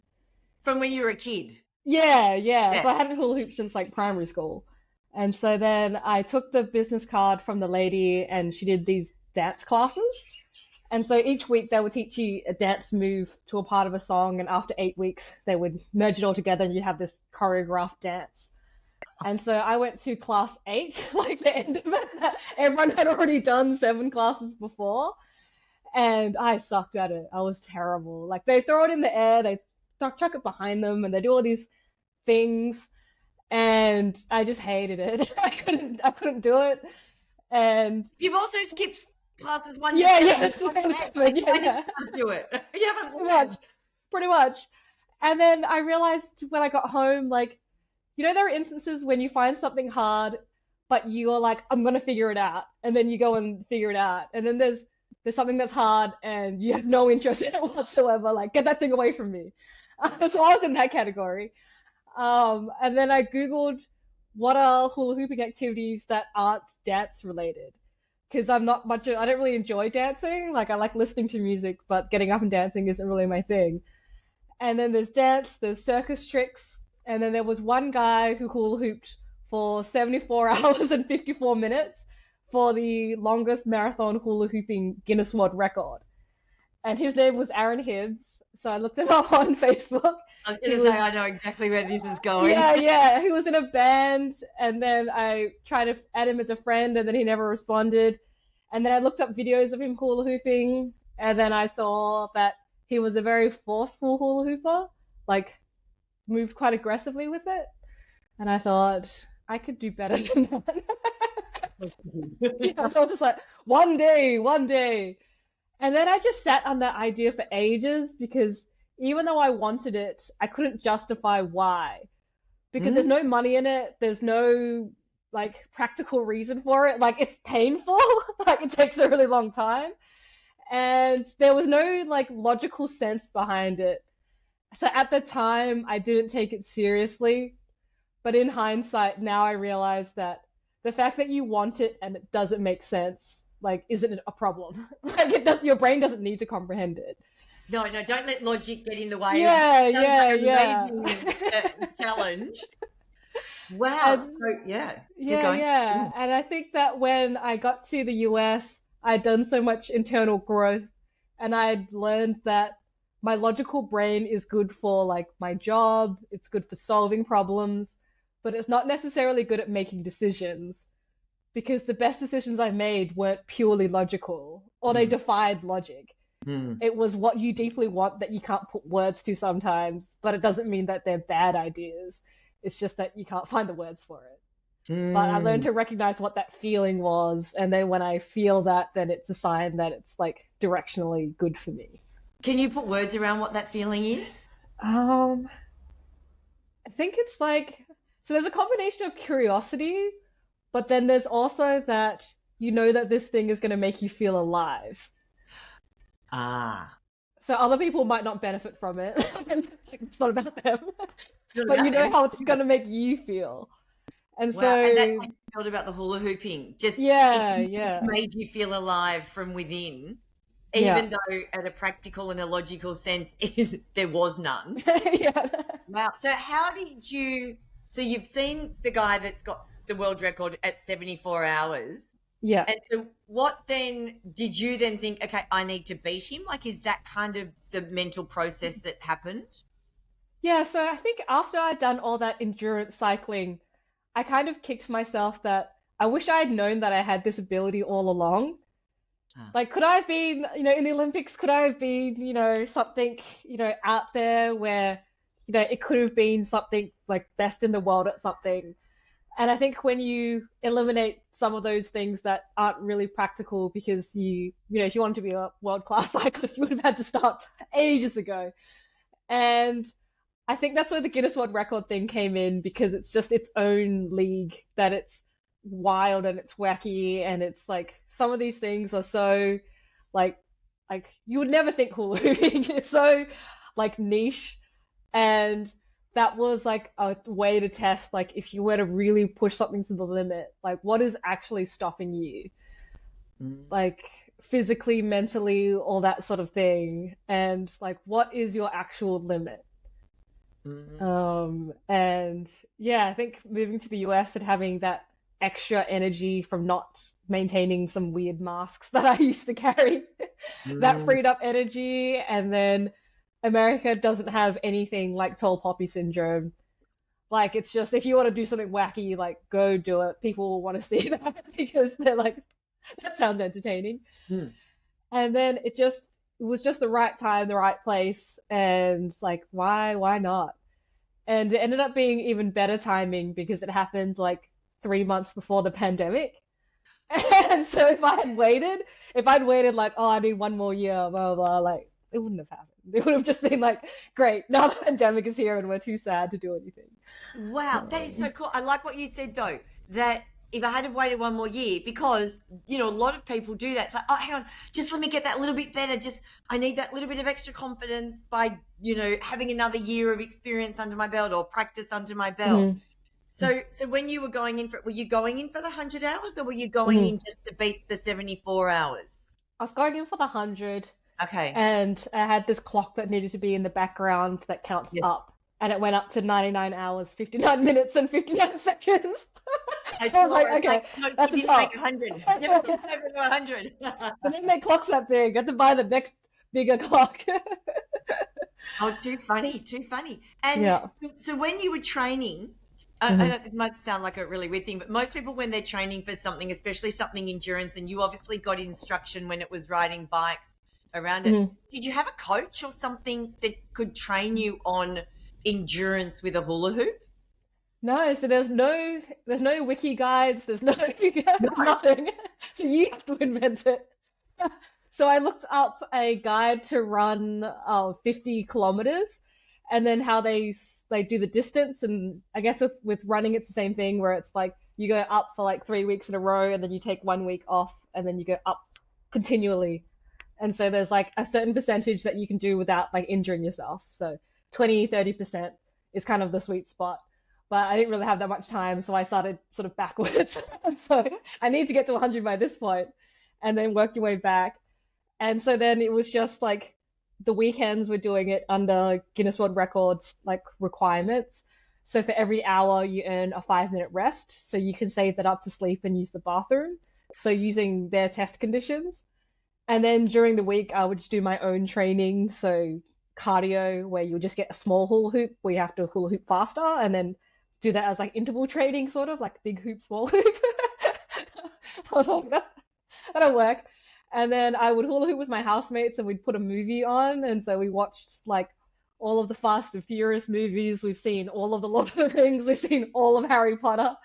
From when you were a kid. Yeah, yeah. Yeah. So I hadn't hula hooped since like primary school. And so then I took the business card from the lady and she did these dance classes. And so each week they would teach you a dance move to a part of a song, and after 8 weeks they would merge it all together and you have this choreographed dance. And so I went to class 8, like the end of it. Everyone had already done 7 classes before, and I sucked at it. I was terrible. Like they throw it in the air, they chuck it behind them, and they do all these things, and I just hated it. I couldn't do it. And You've also skipped classes 1 to yeah, 7. yeah, it's just kind of Like, yeah, why did yeah, you do it? You haven't pretty learned. much, pretty much. And then I realized when I got home, like, there are instances when you find something hard, but you're like, I'm gonna figure it out, and then you go and figure it out, and then there's something that's hard and you have no interest in it whatsoever. Like, get that thing away from me. So I was in that category. And then I Googled what are hula hooping activities that aren't dance related. Because I don't really enjoy dancing. Like, I like listening to music, but getting up and dancing isn't really my thing. And then there's dance, there's circus tricks, and then there was one guy who hula hooped for 74 hours and 54 minutes for the longest marathon hula hooping Guinness World Record. And his name was Aaron Hibbs. So I looked him up on Facebook. I was He going to was, say, I know exactly where this is going. yeah, yeah, he was in a band, and then I tried to add him as a friend, and then he never responded. And then I looked up videos of him hula hooping, and then I saw that he was a very forceful hula hooper, like moved quite aggressively with it. And I thought I could do better than that. Yeah, so I was just like, one day, one day. And then I just sat on that idea for ages because even though I wanted it, I couldn't justify why. Because there's Mm. no money in it, there's no like practical reason for it. Like it's painful, like it takes a really long time. And there was no like logical sense behind it. So at the time, I didn't take it seriously. But in hindsight, now I realize that the fact that you want it and it doesn't make sense, like, isn't a problem. Like, your brain doesn't need to comprehend it. No, don't let logic get in the way of Yeah, sounds yeah, like an yeah. amazing challenge. Wow. And So, yeah, keep yeah, going. yeah. Mm. And I think that when I got to the US, I'd done so much internal growth and I'd learned that my logical brain is good for like my job, it's good for solving problems, but it's not necessarily good at making decisions because the best decisions I made weren't purely logical or they Mm. defied logic. Mm. It was what you deeply want that you can't put words to sometimes, but it doesn't mean that they're bad ideas. It's just that you can't find the words for it. But I learned Mm. to recognize what that feeling was, and then when I feel that, then it's a sign that it's like directionally good for me. Can you put words around what that feeling is? Um, I think it's like so there's a combination of curiosity, but then there's also that you know that this thing is going to make you feel alive. Ah, So other people might not benefit from it. It's not about them. good But about you know them. how it's going to make you feel. And Wow, and that's so, how you felt about the hula hooping. Just yeah, it yeah, made you feel alive from within, yeah, even though at a practical and a logical sense, there was none. yeah, Wow. So how did you, so you've seen the guy that's got the world record at 74 hours. yeah. And so what then, did you then think, okay, I need to beat him? Like, is that kind of the mental process that happened? Yeah, so I think after I'd done all that endurance cycling, I kind of kicked myself that I wish I had known that I had this ability all along. Ah. Like, could I have been, in the Olympics, could I have been, something, out there where, it could have been something like best in the world at something. And I think when you eliminate some of those things that aren't really practical because if you wanted to be a world-class cyclist, you would have had to start ages ago. And I think that's where the Guinness World Record thing came in because it's just its own league that it's wild and it's wacky and it's like some of these things are so like you would never think hula hooping. It's so like niche and that was like a way to test like if you were to really push something to the limit, like what is actually stopping you? Mm. Like physically, mentally, all that sort of thing. And like what is your actual limit? Mm. And yeah, I think moving to the US and having that extra energy from not maintaining some weird masks that I used to carry, that Mm. freed up energy. And then America doesn't have anything like tall poppy syndrome. Like it's just if you want to do something wacky, like go do it. People will want to see that because they're like, that sounds entertaining. Hmm. And then it was just the right time, the right place, and like why not? And it ended up being even better timing because it happened like 3 months before the pandemic. And so if I'd waited like, oh, I need one more year, blah, blah, blah, like it wouldn't have happened. It would have just been like, great, now the pandemic is here and we're too sad to do anything. Wow, that is so Um, cool. I like what you said though, that if I had have waited one more year, because a lot of people do that. It's like, oh, hang on, just let me get that little bit better. Just I need that little bit of extra confidence by, having another year of experience under my belt or practice under my belt. mhm, So when you were going in were you going in for the 100 hours, or were you going mhm. in just to beat the 74 hours? I was going in for the 100, Okay. and I had this clock that needed to be in the background that counts Yes. up, and it went up to 99 hours, 59 minutes, and 59 seconds. I So I was saw like, it. Like, okay, no, that's you a didn't make top. 100. You never got over to 100. They didn't make clocks that big. I had to buy the next bigger clock. Oh, too funny, too funny. And Yeah. so when you were training, I Mhm. know this might sound like a really weird thing, but most people, when they're training for something, especially something endurance, and you obviously got instruction when it was riding bikes around it, Mhm. did you have a coach or something that could train you on endurance with a hula hoop? No, so there's no wiki guides, there's no No. there's nothing. So you have to invent it. So I looked up a guide to run 50 kilometers, and then how they do the distance. And I guess with running it's the same thing where it's like you go up for like 3 weeks in a row, and then you take 1 week off, and then you go up continually. And so there's like a certain percentage that you can do without like injuring yourself. So 20-30% is kind of the sweet spot. But I didn't really have that much time, so I started sort of backwards. So I need to get to 100 by this point and then work your way back. And so then it was just like the weekends we're doing it under Guinness World Records like requirements. So for every hour you earn a 5 minute rest. So you can save that up to sleep and use the bathroom. So using their test conditions. And then during the week, I would just do my own training. So cardio, where you'll just get a small hula hoop where you have to hula hoop faster, and then do that as like interval training, sort of like big hoop, small hoop. I was like, that'll work. And then I would hula hoop with my housemates, and we'd put a movie on. And so we watched like all of the Fast and Furious movies. We've seen all of the Lord of the Rings. We've seen all of Harry Potter.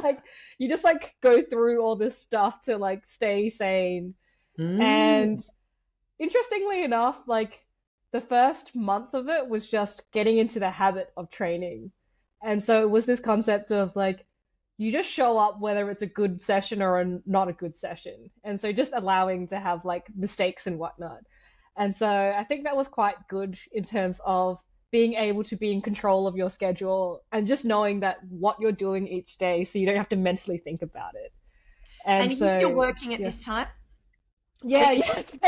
Like you just like go through all this stuff to like stay sane. Mm. And interestingly enough, like the first month of it was just getting into the habit of training. And so it was this concept of like, you just show up whether it's a good session or not a good session. And so just allowing to have like mistakes and whatnot. And so I think that was quite good in terms of being able to be in control of your schedule and just knowing that what you're doing each day so you don't have to mentally think about it. And And are you still so, working at yeah. this time? Yeah, yes.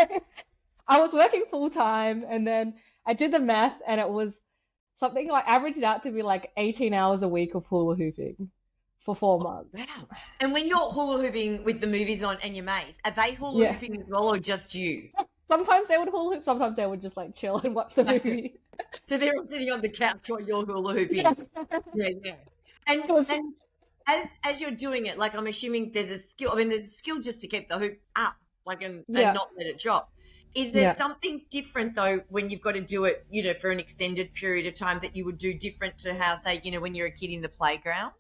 I was working full time and then I did the math and it was something like averaged out to be like 18 hours a week of hula hooping for 4 months. Wow. And when you're hula hooping with the movies on and your mates, are they hula Yeah. hooping as well, or just you? Sometimes they would hula hoop, sometimes they would just like chill and watch the movie. So they're all sitting on the couch while you're hula hooping. Yeah. Yeah, yeah. And So it's, and as you're doing it, like I'm assuming there's a skill. I mean, there's a skill just to keep the hoop up, like and yeah. not let it drop. Is there Yeah. something different though when you've got to do it, for an extended period of time that you would do different to how, say, when you're a kid in the playground?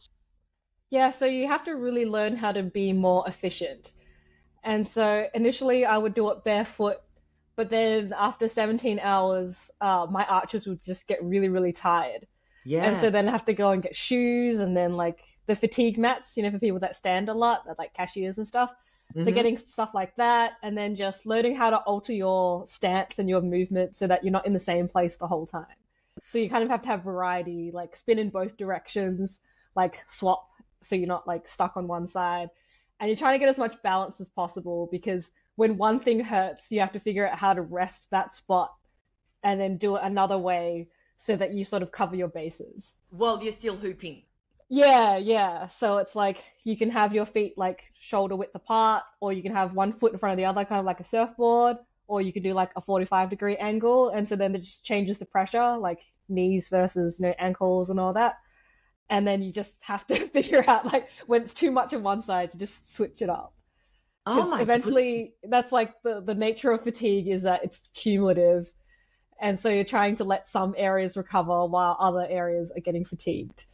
Yeah, so you have to really learn how to be more efficient. And so initially I would do it barefoot, but then after 17 hours, my arches would just get really, really tired. And Yeah. so then I have to go and get shoes and then like the fatigue mats, for people that stand a lot, that like cashiers and stuff. So Mm-hmm. getting stuff like that and then just learning how to alter your stance and your movement so that you're not in the same place the whole time. So you kind of have to have variety, like spin in both directions, like swap so you're not like stuck on one side. And you're trying to get as much balance as possible because when one thing hurts, you have to figure out how to rest that spot and then do it another way so that you sort of cover your bases. While you're still hooping. Yeah, yeah. So it's like you can have your feet like shoulder width apart, or you can have one foot in front of the other, kind of like a surfboard, or you can do like a 45-degree angle. And so then it just changes the pressure, like knees versus, ankles and all that. and then you just have to figure out like when it's too much on one side to just switch it up. Oh Because my goodness. eventually that's like the nature of fatigue is that it's cumulative. And so you're trying to let some areas recover while other areas are getting fatigued.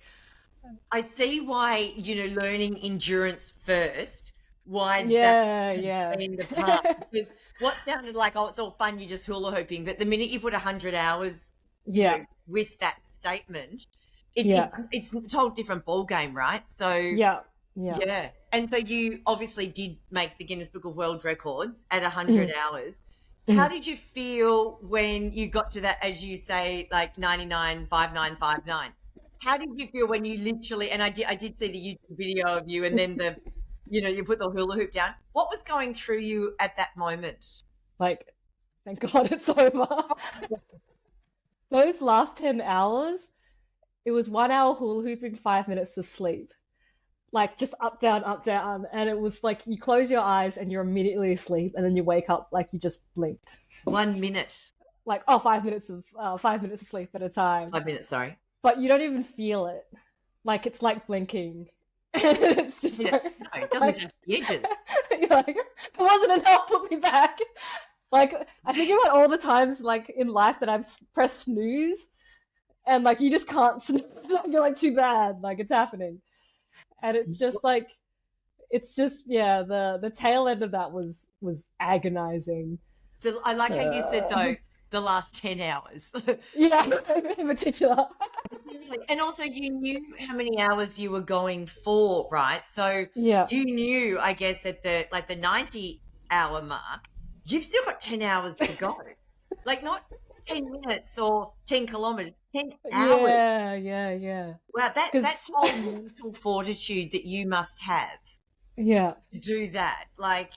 I see why, learning endurance first, why that Yeah, has yeah. been the part. Because what sounded like, oh, it's all fun, you're just hula hooping. But the minute you put 100 hours, Yeah, with that statement, yeah, it's a whole different ball game, right? So, yeah, yeah. yeah. And so you obviously did make the Guinness Book of World Records at 100 Mm, hours. How mm. did you feel when you got to that, as you say, like 99.5959? How did you feel when you literally, and I did see the YouTube video of you, and then you put the hula hoop down. What was going through you at that moment? Like, thank God it's over. Those last 10 hours, it was 1 hour hula hooping, 5 minutes of sleep. Like, just up, down, up, down. And it was like you close your eyes and you're immediately asleep, and then you wake up like you just blinked. 1 minute. Like, oh, 5 minutes of sleep at a time. 5 minutes, sorry. But you don't even feel it. Like, it's like blinking. And it's just Yeah, like, no, it doesn't like, touch the edges. you're like, it wasn't enough, put me back. Like, I think about all the times, like, in life that I've pressed snooze, and, like, you just can't snooze. You're like, too bad. Like, it's happening. And it's just, like, it's just, yeah, the tail end of that was agonizing. I like how you said, Uh, though, the last 10 hours. yeah, in particular. Seriously. And also, you knew how many hours you were going for, right? So Yeah. you knew, I guess, at the 90-hour mark, you've still got 10 hours to go. Like, not 10 minutes or 10 kilometers, 10 hours. Yeah, yeah, yeah. Wow, that Because, whole mental fortitude that you must have yeah, to do that, like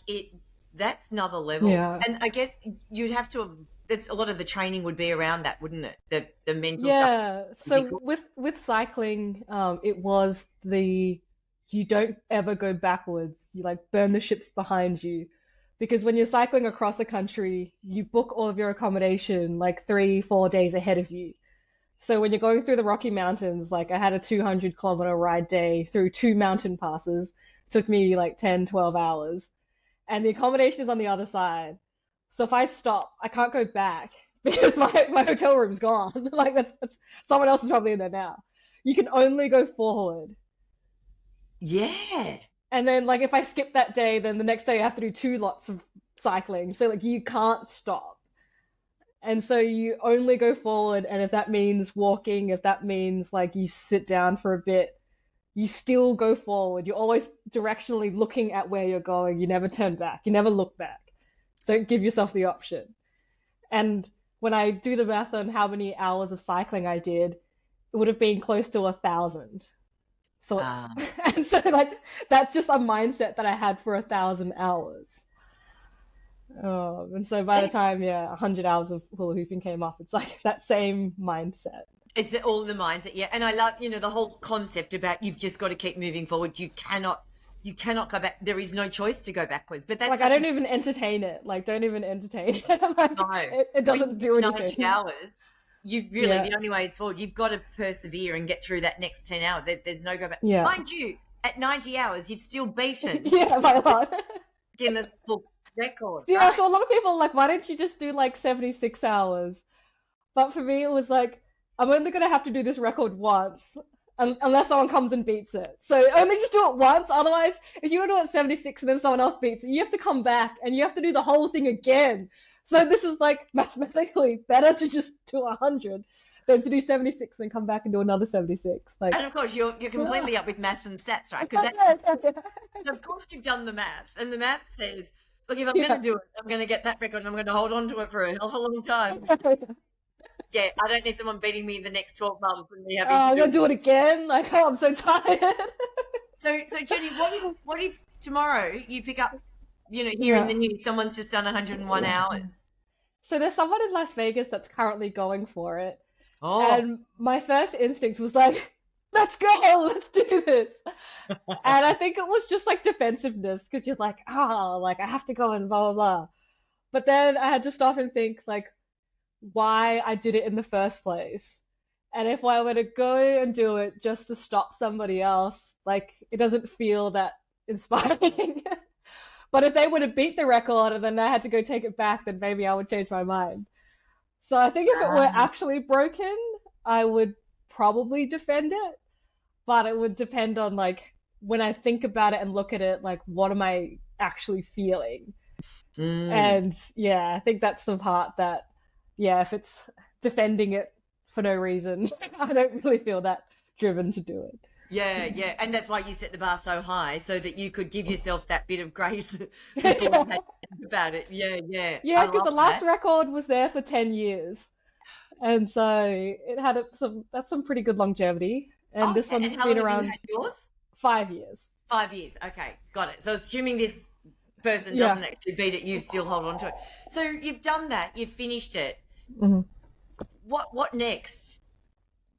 that's another level. yeah. And I guess you'd have to, that's a lot of the training would be around that, wouldn't it? The mental stuff, Yeah, so physical. with cycling, it was the you don't ever go backwards. You like burn the ships behind you, because when you're cycling across a country, you book all of your accommodation like 3, 4 days ahead of you. So when you're going through the Rocky Mountains, like I had a 200-kilometer ride day through two mountain passes, took me like 10, 12 hours, and the accommodation is on the other side. So if I stop, I can't go back because my hotel room's gone. Like that's someone else is probably in there now. You can only go forward. Yeah. And then like if I skip that day, then the next day I have to do two lots of cycling. So like you can't stop. And so you only go forward, and if that means walking, if that means like you sit down for a bit, you still go forward. You're always directionally looking at where you're going. You never turn back. You never look back. Don't give yourself the option. And when I do the math on how many hours of cycling I did, it would have been close to 1,000. So it's Um, and so like that's just a mindset that I had for 1,000 hours. And so by the time 100 hours of hula hooping came up, it's like that same mindset. it's all in the mindset, yeah. And I love, the whole concept about you've just got to keep moving forward. You cannot go back. There is no choice to go backwards. But that's Like I such a don't even entertain it. Like don't even entertain it. Like no. it When you doesn't get do to 90 anything. hours, you really, Yeah, the only way is forward. You've got to persevere and get through that next 10 hours. There's no go back. yeah, Mind you, at 90 hours, you've still beaten yeah, by a lot. Guinness Book record, Yeah, right? so a lot of people are like, why don't you just do like 76 hours? But for me, it was like, I'm only gonna have to do this record once, unless someone comes and beats it. So only just do it once. Otherwise, if you were to do it 76 and then someone else beats it, you have to come back and you have to do the whole thing again. So this is like mathematically better to just do 100 than to do 76 and then come back and do another 76. Like, And of course, you're yeah, completely up with maths and stats, right? Because yeah, of course you've done the math, and the math says, look, if I'm going yeah, to do it, I'm going to get that record, and I'm going to hold on to it for a hell of a long time. yeah. Yeah, I don't need someone beating me in the next 12 months and me Oh, having to I'm do gonna it. do it again. Like, oh, I'm so tired. So Jenny, what if tomorrow you pick up, here in Yeah. the news, someone's just done 101 hours? So there's someone in Las Vegas that's currently going for it. Oh, And my first instinct was like, let's go, let's do this. And I think it was just like defensiveness because you're like, like I have to go and blah, blah, blah. But then I had to stop and think like why I did it in the first place. And if I were to go and do it just to stop somebody else, like it doesn't feel that inspiring. But if they would have beat the record and then I had to go take it back, then maybe I would change my mind. So I think if it were Ah, actually broken, I would probably defend it, but it would depend on like when I think about it and look at it, like what am I actually feeling? mm. And yeah, I think that's the part that, yeah, if it's defending it for no reason, I don't really feel that driven to do it. Yeah, yeah. And that's why you set the bar so high so that you could give yourself that bit of grace before you Yeah, had to think about it. Yeah, yeah. yeah, I because love the last that. record was there for 10 years. And so it had that's some pretty good longevity. And Oh, this okay. And one's how been long have you around had yours? 5 years. 5 years. Okay, got it. So assuming this person Yeah. doesn't actually beat it, you still hold on to it. So you've done that, you've finished it. Mhm. What next?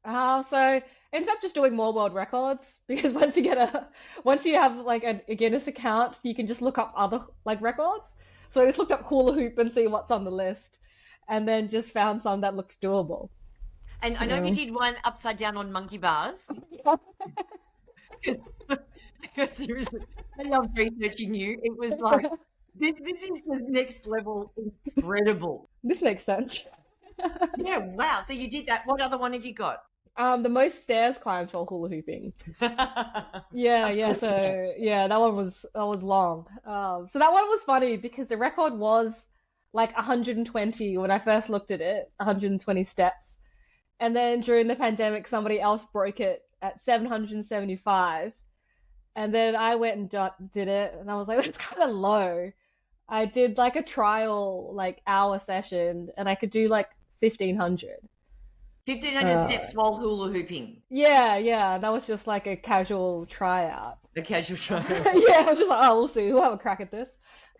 So ends up just doing more world records because once you have like a Guinness account, you can just look up other like records. So I just looked up hula hoop and see what's on the list, and then just found some that looked doable. And I know you Yeah. did one upside down on monkey bars. Because seriously, I loved researching you. It was like this is the next level incredible. This makes sense. Yeah, wow. So you did that. What other one have you got? The most stairs climbed while hula hooping. Yeah, yeah. So yeah, that was long. So that one was funny because the record was like 120 when I first looked at it, 120 steps. And then during the pandemic, somebody else broke it at 775. And then I went and did it, and I was like, that's kind of low. I did like a trial, like hour session, and I could do like 1500. 1,500 Uh, steps while hula hooping. yeah, yeah, that was just like a casual tryout. The casual show. Yeah, I was just like, oh, we'll see. We'll have a crack at this.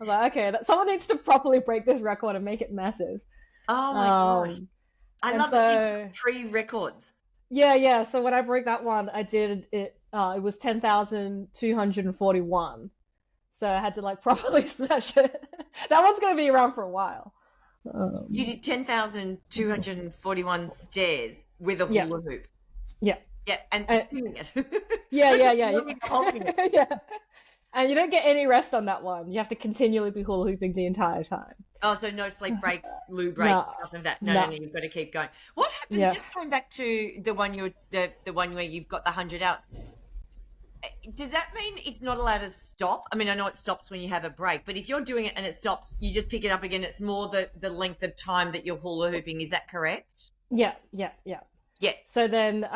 I was like, okay, someone needs to properly break this record and make it massive. Oh my gosh. Um, I and love that you've got so 3 records. yeah, yeah. So when I broke that one, I did it. It was 10,241. So I had to like properly smash it. That one's gonna be around for a while. You Um, did 10,241 stairs with a yeah, hula hoop. yeah, Yeah, and uh, spinning it. yeah, yeah, Not even yeah, holding it. yeah. And you don't get any rest on that one. You have to continually be hula hooping the entire time. Oh, so no sleep breaks, loo breaks, No, stuff like that. No, no, no, no, you've got to keep going. What happened? yeah. Just going back to the one where you've got the 100 hours. Does that mean it's not allowed to stop? I mean, I know it stops when you have a break, but if you're doing it and it stops, you just pick it up again. It's more the length of time that you're hula hooping. Is that correct? Yeah, yeah, yeah. Yeah. So then,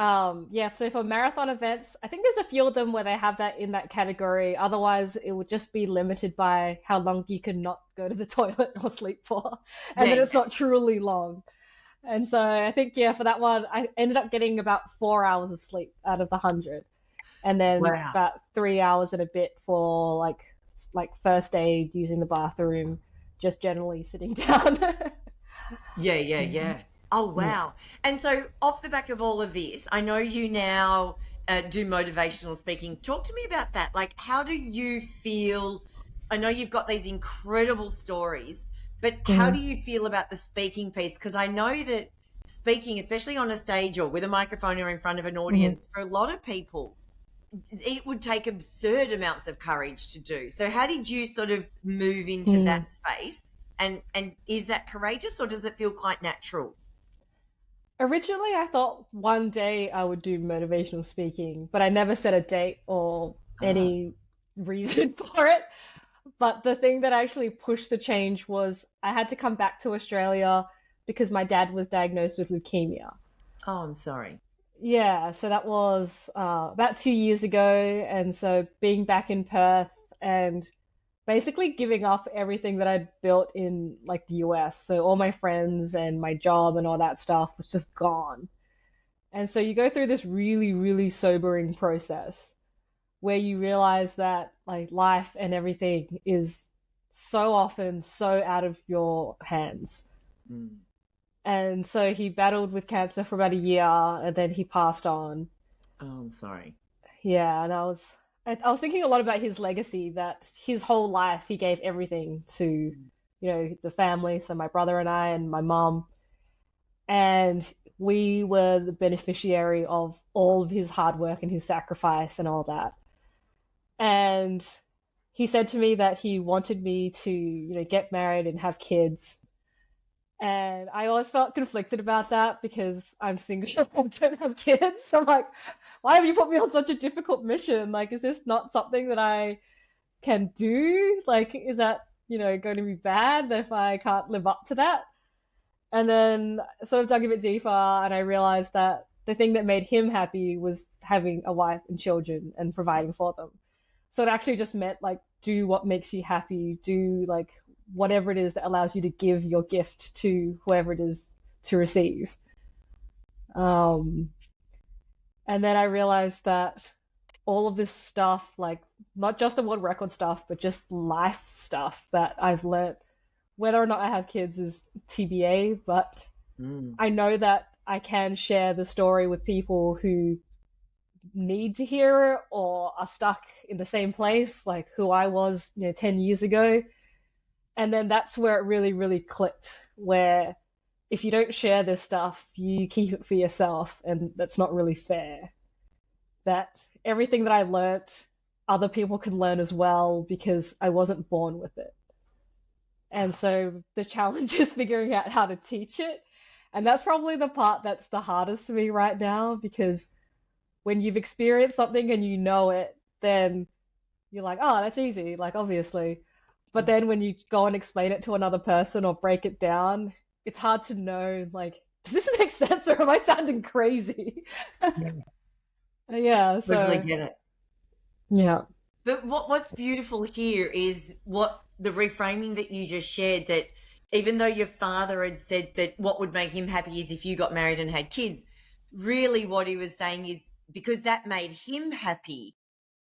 yeah, so for marathon events, I think there's a few of them where they have that in that category. Otherwise, it would just be limited by how long you can not go to the toilet or sleep for. And Yeah, then it's yeah. not truly long. And so I think, yeah, for that one, I ended up getting about 4 hours of sleep out of the 100. And then Wow. about 3 hours and a bit for like first aid, using the bathroom, just generally sitting down. Yeah, yeah, Mhm. yeah. Oh, Yeah. wow. And so, off the back of all of this, I know you now do motivational speaking. Talk to me about that. Like, how do you feel? I know you've got these incredible stories, but how do Mhm. you feel about the speaking piece? Because I know that speaking, especially on a stage or with a microphone or in front of an Mhm. audience, for a lot of people, it would take absurd amounts of courage to do. So, how did you sort of move into Mhm. that space? And is that courageous or does it feel quite natural? Originally, I thought one day I would do motivational speaking, but I never set a date or Ah, any reason for it. But the thing that actually pushed the change was I had to come back to Australia because my dad was diagnosed with leukemia. oh, I'm sorry. Yeah, so that was about 2 years ago. And so being back in Perth and basically giving up everything that I'd built in like the US. So all my friends and my job and all that stuff was just gone. And so you go through this really, really sobering process where you realize that like life and everything is so often so out of your hands. Mm. And so he battled with cancer for about a year and then he passed on. Oh, I'm sorry. Yeah, and I was thinking a lot about his legacy, that his whole life he gave everything to, the family, so my brother and I and my mom. And we were the beneficiary of all of his hard work and his sacrifice and all that. And he said to me that he wanted me to, get married and have kids. And I always felt conflicted about that because I'm single and don't have kids. I'm like, why have you put me on such a difficult mission? Like, is this not something that I can do? Like, is that, going to be bad if I can't live up to that? And then I sort of dug a bit deeper and I realized that the thing that made him happy was having a wife and children and providing for them. So it actually just meant like do what makes you happy, do like whatever it is that allows you to give your gift to whoever it is to receive. Um, and then I realized that all of this stuff, like not just the world record stuff, but just life stuff that I've learnt, whether or not I have kids is TBA, but I know that I can share the story with people who need to hear it or are stuck in the same place, like who I was, 10 years ago. And then that's where it really, really clicked, where if you don't share this stuff, you keep it for yourself, and that's not really fair. That everything that I learnt, other people can learn as well because I wasn't born with it. And so the challenge is figuring out how to teach it. And that's probably the part that's the hardest for me right now, because when you've experienced something and you know it, then you're like, oh, that's easy, like obviously. But then when you go and explain it to another person or break it down, it's hard to know, like, does this make sense or am I sounding crazy? Yeah. Yeah, Totally so get it. yeah. But what's beautiful here is what the reframing that you just shared, that even though your father had said that what would make him happy is if you got married and had kids, really what he was saying is because that made him happy,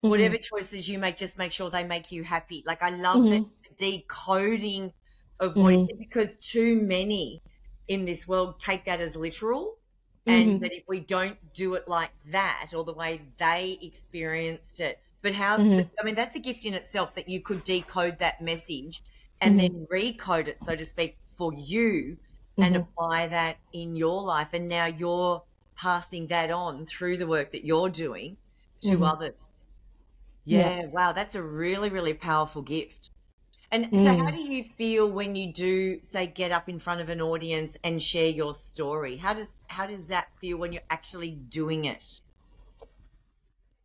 whatever choices you make, just make sure they make you happy. Like I love that Mm-hmm. decoding of what he Mm-hmm. said, because too many in this world take that as literal. And Mm-hmm. that if we don't do it like that or the way they experienced it, but how, Mm-hmm. I mean, that's a gift in itself that you could decode that message and Mm-hmm. then recode it, so to speak, for you and Mm-hmm. apply that in your life. And now you're passing that on through the work that you're doing to Mm-hmm. others. Yeah. Yeah, wow, that's a really, really powerful gift. And so how Mm. do you feel when you do, say, get up in front of an audience and share your story? How does that feel when you're actually doing it?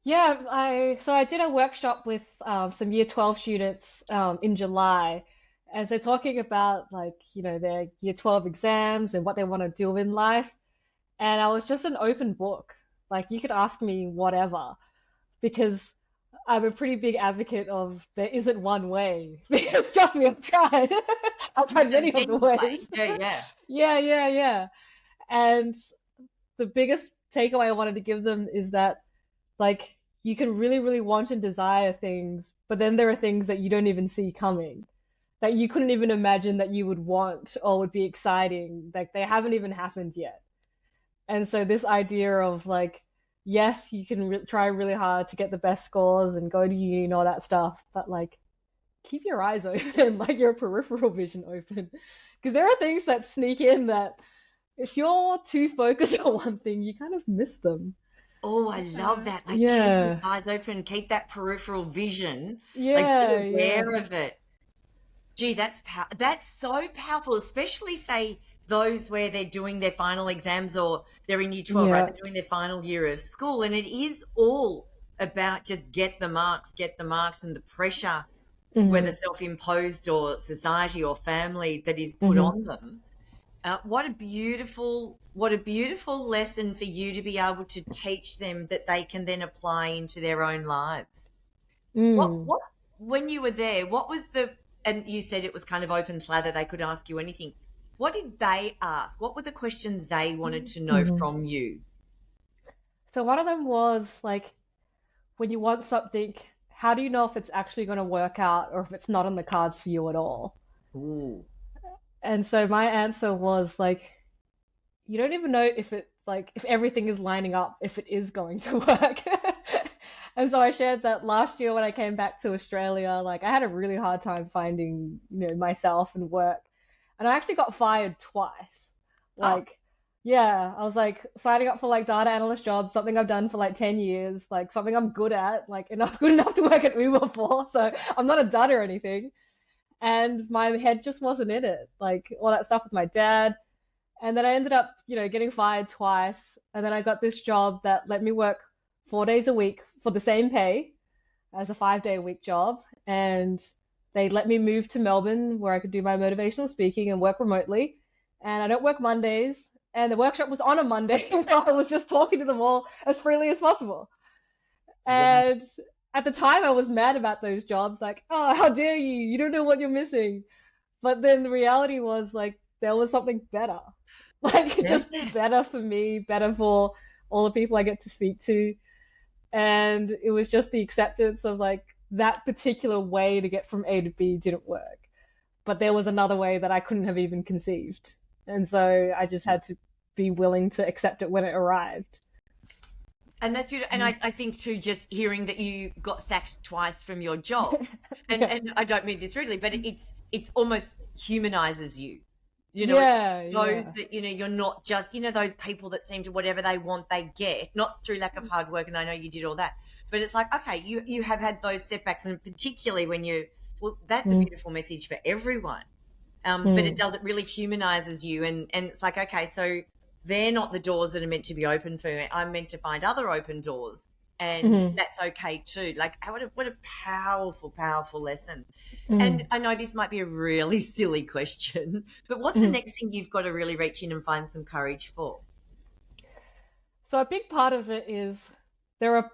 Yeah, I did a workshop with some year 12 students in July, and so talking about like their year 12 exams and what they want to do in life, and I was just an open book. Like you could ask me whatever because I'm a pretty big advocate of there isn't one way. Because trust me, I've tried. I've tried There's many of the many ways. ways. Yeah, yeah. Yeah, yeah, yeah. And the biggest takeaway I wanted to give them is that like you can really, really want and desire things, but then there are things that you don't even see coming, that you couldn't even imagine that you would want or would be exciting. Like they haven't even happened yet. And so this idea of like, yes, you can try really hard to get the best scores and go to uni and all that stuff, but like keep your eyes open, like your peripheral vision open. Because there are things that sneak in that if you're too focused on one thing, you kind of miss them. Oh, I love that. Like keep your Yeah. eyes open, keep that peripheral vision, like be Yeah, yeah. aware of it. Gee, that's so powerful, especially say those where they're doing their final exams or they're in year 12, right? Yeah. They're doing their final year of school, and it is all about just get the marks and the pressure, whether Hmm. self-imposed or society or family that is put Hmm. on them. What a beautiful lesson for you to be able to teach them that they can then apply into their own lives. What Mm. what when you were there, what was the and you said it was kind of open slather, they could ask you anything. What did they ask? What were the questions they wanted to know Hmm. from you? So one of them was like, when you want something, how do you know if it's actually going to work out or if it's not on the cards for you at all? Ooh. And so my answer was like, you don't even know if it's like if everything is lining up, if it is going to work. And so I shared that last year when I came back to Australia, like I had a really hard time finding, myself and work. And I actually got fired twice. Oh, Like, yeah, I was like signing up for like data analyst jobs, something I've done for like 10 years, like something I'm good at, like enough good enough to work at Uber for. So I'm not a dud or anything. And my head just wasn't in it. Like all that stuff with my dad. And then I ended up, getting fired twice. And then I got this job that let me work 4 days a week for the same pay as a 5 day a week job. And they let me move to Melbourne where I could do my motivational speaking and work remotely. And I don't work Mondays. And the workshop was on a Monday, so I was just talking to them all as freely as possible. Wow. And at the time, I was mad about those jobs, like, oh, how dare you? You don't know what you're missing. But then the reality was, like, there was something better. Like, Yeah. just better for me, better for all the people I get to speak to. And it was just the acceptance of, like, that particular way to get from A to B didn't work. But there was another way that I couldn't have even conceived. And so I just had to be willing to accept it when it arrived. And that's beautiful. And I think too, just hearing that you got sacked twice from your job, and I don't mean this rudely, but it's almost humanizes you. You know, it Yeah, shows yeah. that, you're not just, those people that seem to whatever they want, they get, not through lack of hard work. And I know you did all that, but it's like, okay, you have had those setbacks, and particularly when well, that's a Mm, beautiful message for everyone. But it mm, does, it really humanizes you. And it's like, okay, so they're not the doors that are meant to be open for me. I'm meant to find other open doors. And mm, that's okay too. Like, what a powerful, powerful lesson. And mm, I know this might be a really silly question, but what's the mm. next thing you've got to really reach in and find some courage for? So a big part of it is there are,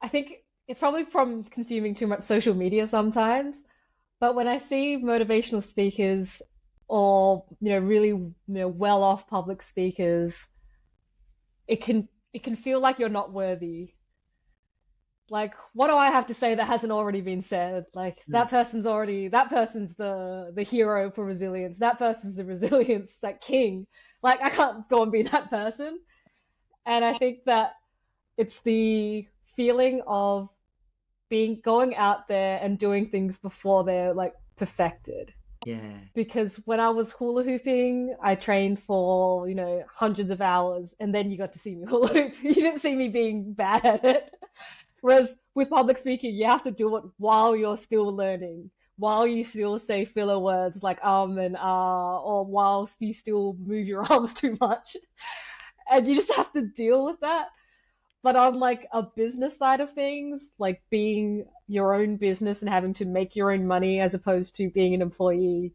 I think it's probably from consuming too much social media sometimes, but when I see motivational speakers or, really, well off public speakers, it can feel like you're not worthy. Like, what do I have to say that hasn't already been said? Like, Mm. that person's the hero for resilience. That person's the resilience, that king. Like, I can't go and be that person. And I think that it's the feeling of going out there and doing things before they're like perfected. Yeah. Because when I was hula hooping, I trained for, hundreds of hours, and then you got to see me hula hoop. You didn't see me being bad at it. Whereas with public speaking, you have to do it while you're still learning, while you still say filler words like and or whilst you still move your arms too much. And you just have to deal with that. But on like a business side of things, like being your own business and having to make your own money as opposed to being an employee,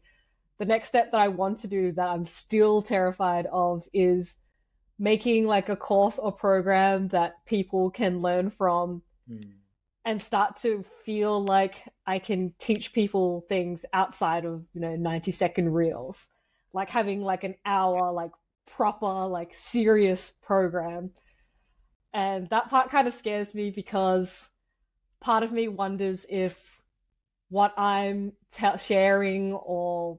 the next step that I want to do that I'm still terrified of is making like a course or program that people can learn from Mm. and start to feel like I can teach people things outside of, 90-second reels. Like having like an hour, like proper, like serious program. And that part kind of scares me because part of me wonders if what I'm sharing or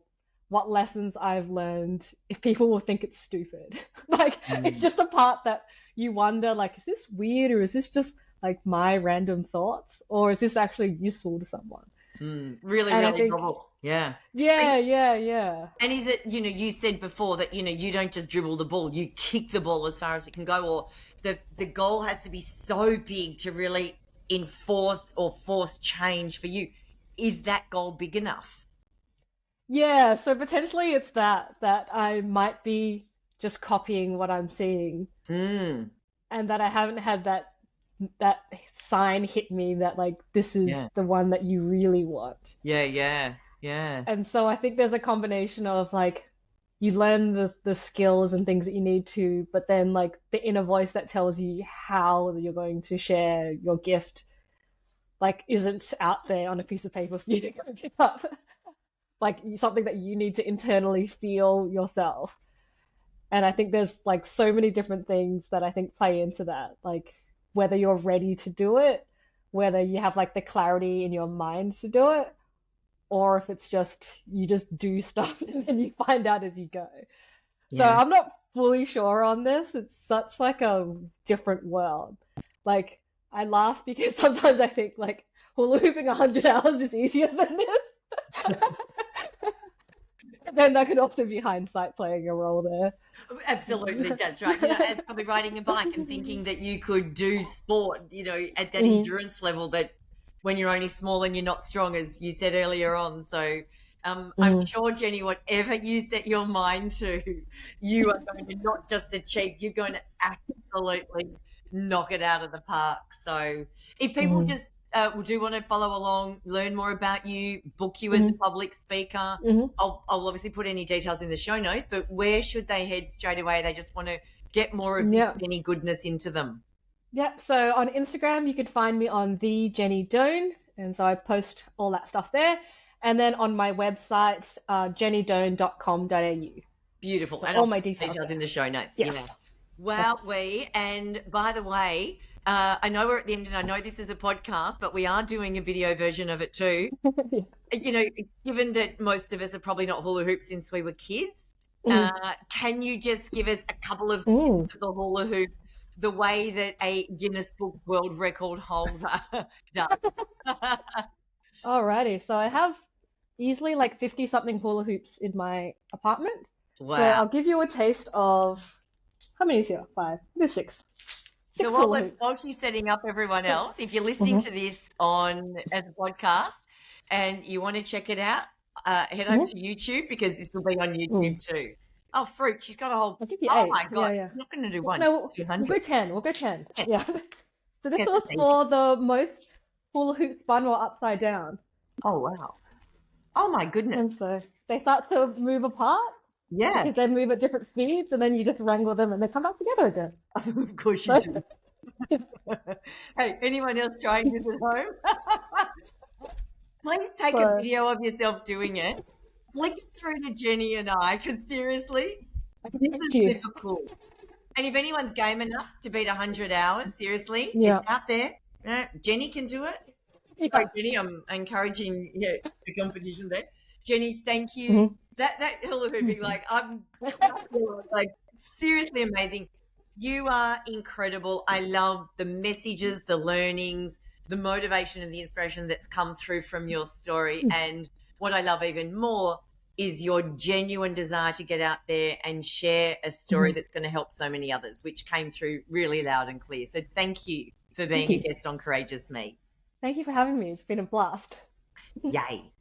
what lessons I've learned, if people will think it's stupid. Like, it's Mm. just a part that you wonder, like, is this weird or is this just like my random thoughts or is this actually useful to someone? Really, And I really think, novel. Yeah. So, yeah, yeah, yeah. and is it, you said before that, you don't just dribble the ball, you kick the ball as far as it can go, or the goal has to be so big to really enforce or force change for you. Is that goal big enough? Yeah, so potentially it's that I might be just copying what I'm seeing Mm. and that I haven't had that sign hit me that like this is Yeah. the one that you really want. Yeah, yeah, yeah. And so I think there's a combination of like you learn the skills and things that you need to, but then like the inner voice that tells you how you're going to share your gift like isn't out there on a piece of paper for you to go pick up. Like something that you need to internally feel yourself. And I think there's like so many different things that I think play into that. Like whether you're ready to do it, whether you have like the clarity in your mind to do it, or if it's just you just do stuff and then you find out as you go. So Yeah. I'm not fully sure on this. It's such like a different world. Like I laugh because sometimes I think like hula hooping 100 hours is easier than this. then that could also be hindsight playing a role there. Absolutely, that's right. As probably riding a bike and thinking that you could do sport, at that Mhm, endurance level that when you're only small and you're not strong, as you said earlier on. So I'm mhm, sure, Jenny, whatever you set your mind to, you are going to not just achieve, you're going to absolutely knock it out of the park. So if people mhm, just do want to follow along, learn more about you, book you as a mhm, public speaker, mhm. I'll obviously put any details in the show notes, but where should they head straight away? They just want to get more of this Yeah. Jenny goodness into them. Yep. So on Instagram, you can find me on the Jenny Doan, and so I post all that stuff there. And then on my website, jennydoan.com.au. Beautiful. So And all I'll my put details details there. in the show notes. Yeah. Yes. Wow, Perfect. and by the way, I know we're at the end and I know this is a podcast, but we are doing a video version of it too. Yeah. You know, given that most of us are probably not hula hoops since we were kids, Mm. can you just give us a couple of skills Mm. of the hula hoop, the way that a Guinness Book World Record holder does? Alrighty. So I have easily like 50 something hula hoops in my apartment. So Wow. I'll give you a taste of how many is here? Five. There's six. So Six hula hoops. while she's setting up everyone else, if you're listening Mm-hmm. to this on as a podcast and you want to check it out, head over Mm-hmm. to YouTube because this will be on Mm. YouTube too. Oh, fruit! She's got a whole. I'll give you Oh eight. my Yeah, God! yeah. I'm not going to do one. No, Two we'll go hundred. 10. We'll go 10. Yeah, Yeah. So this yeah, was that's easy. for the most hula hoops spun while upside down. Oh wow! Oh my goodness! And so they start to move apart Yeah, because they move at different speeds, and then you just wrangle them and they come back together again. of course you So, do. Hey, anyone else trying this at home? Please take a so video of yourself doing it. Flick it through to Jenny and I, because seriously, this thank is you. difficult. And if anyone's game enough to beat 100 hours, seriously, it's Yeah. out there. Jenny can do it. Sorry, Yeah. Jenny, I'm encouraging the competition there. Jenny, thank you. Mhm. That hula hooping, like like seriously amazing. You are incredible. I love the messages, the learnings, the motivation and the inspiration that's come through from your story. And what I love even more is your genuine desire to get out there and share a story Mhm. that's going to help so many others, which came through really loud and clear. So thank you for Thank being a you. guest on Courageous Me. Thank you for having me. It's been a blast. Yay.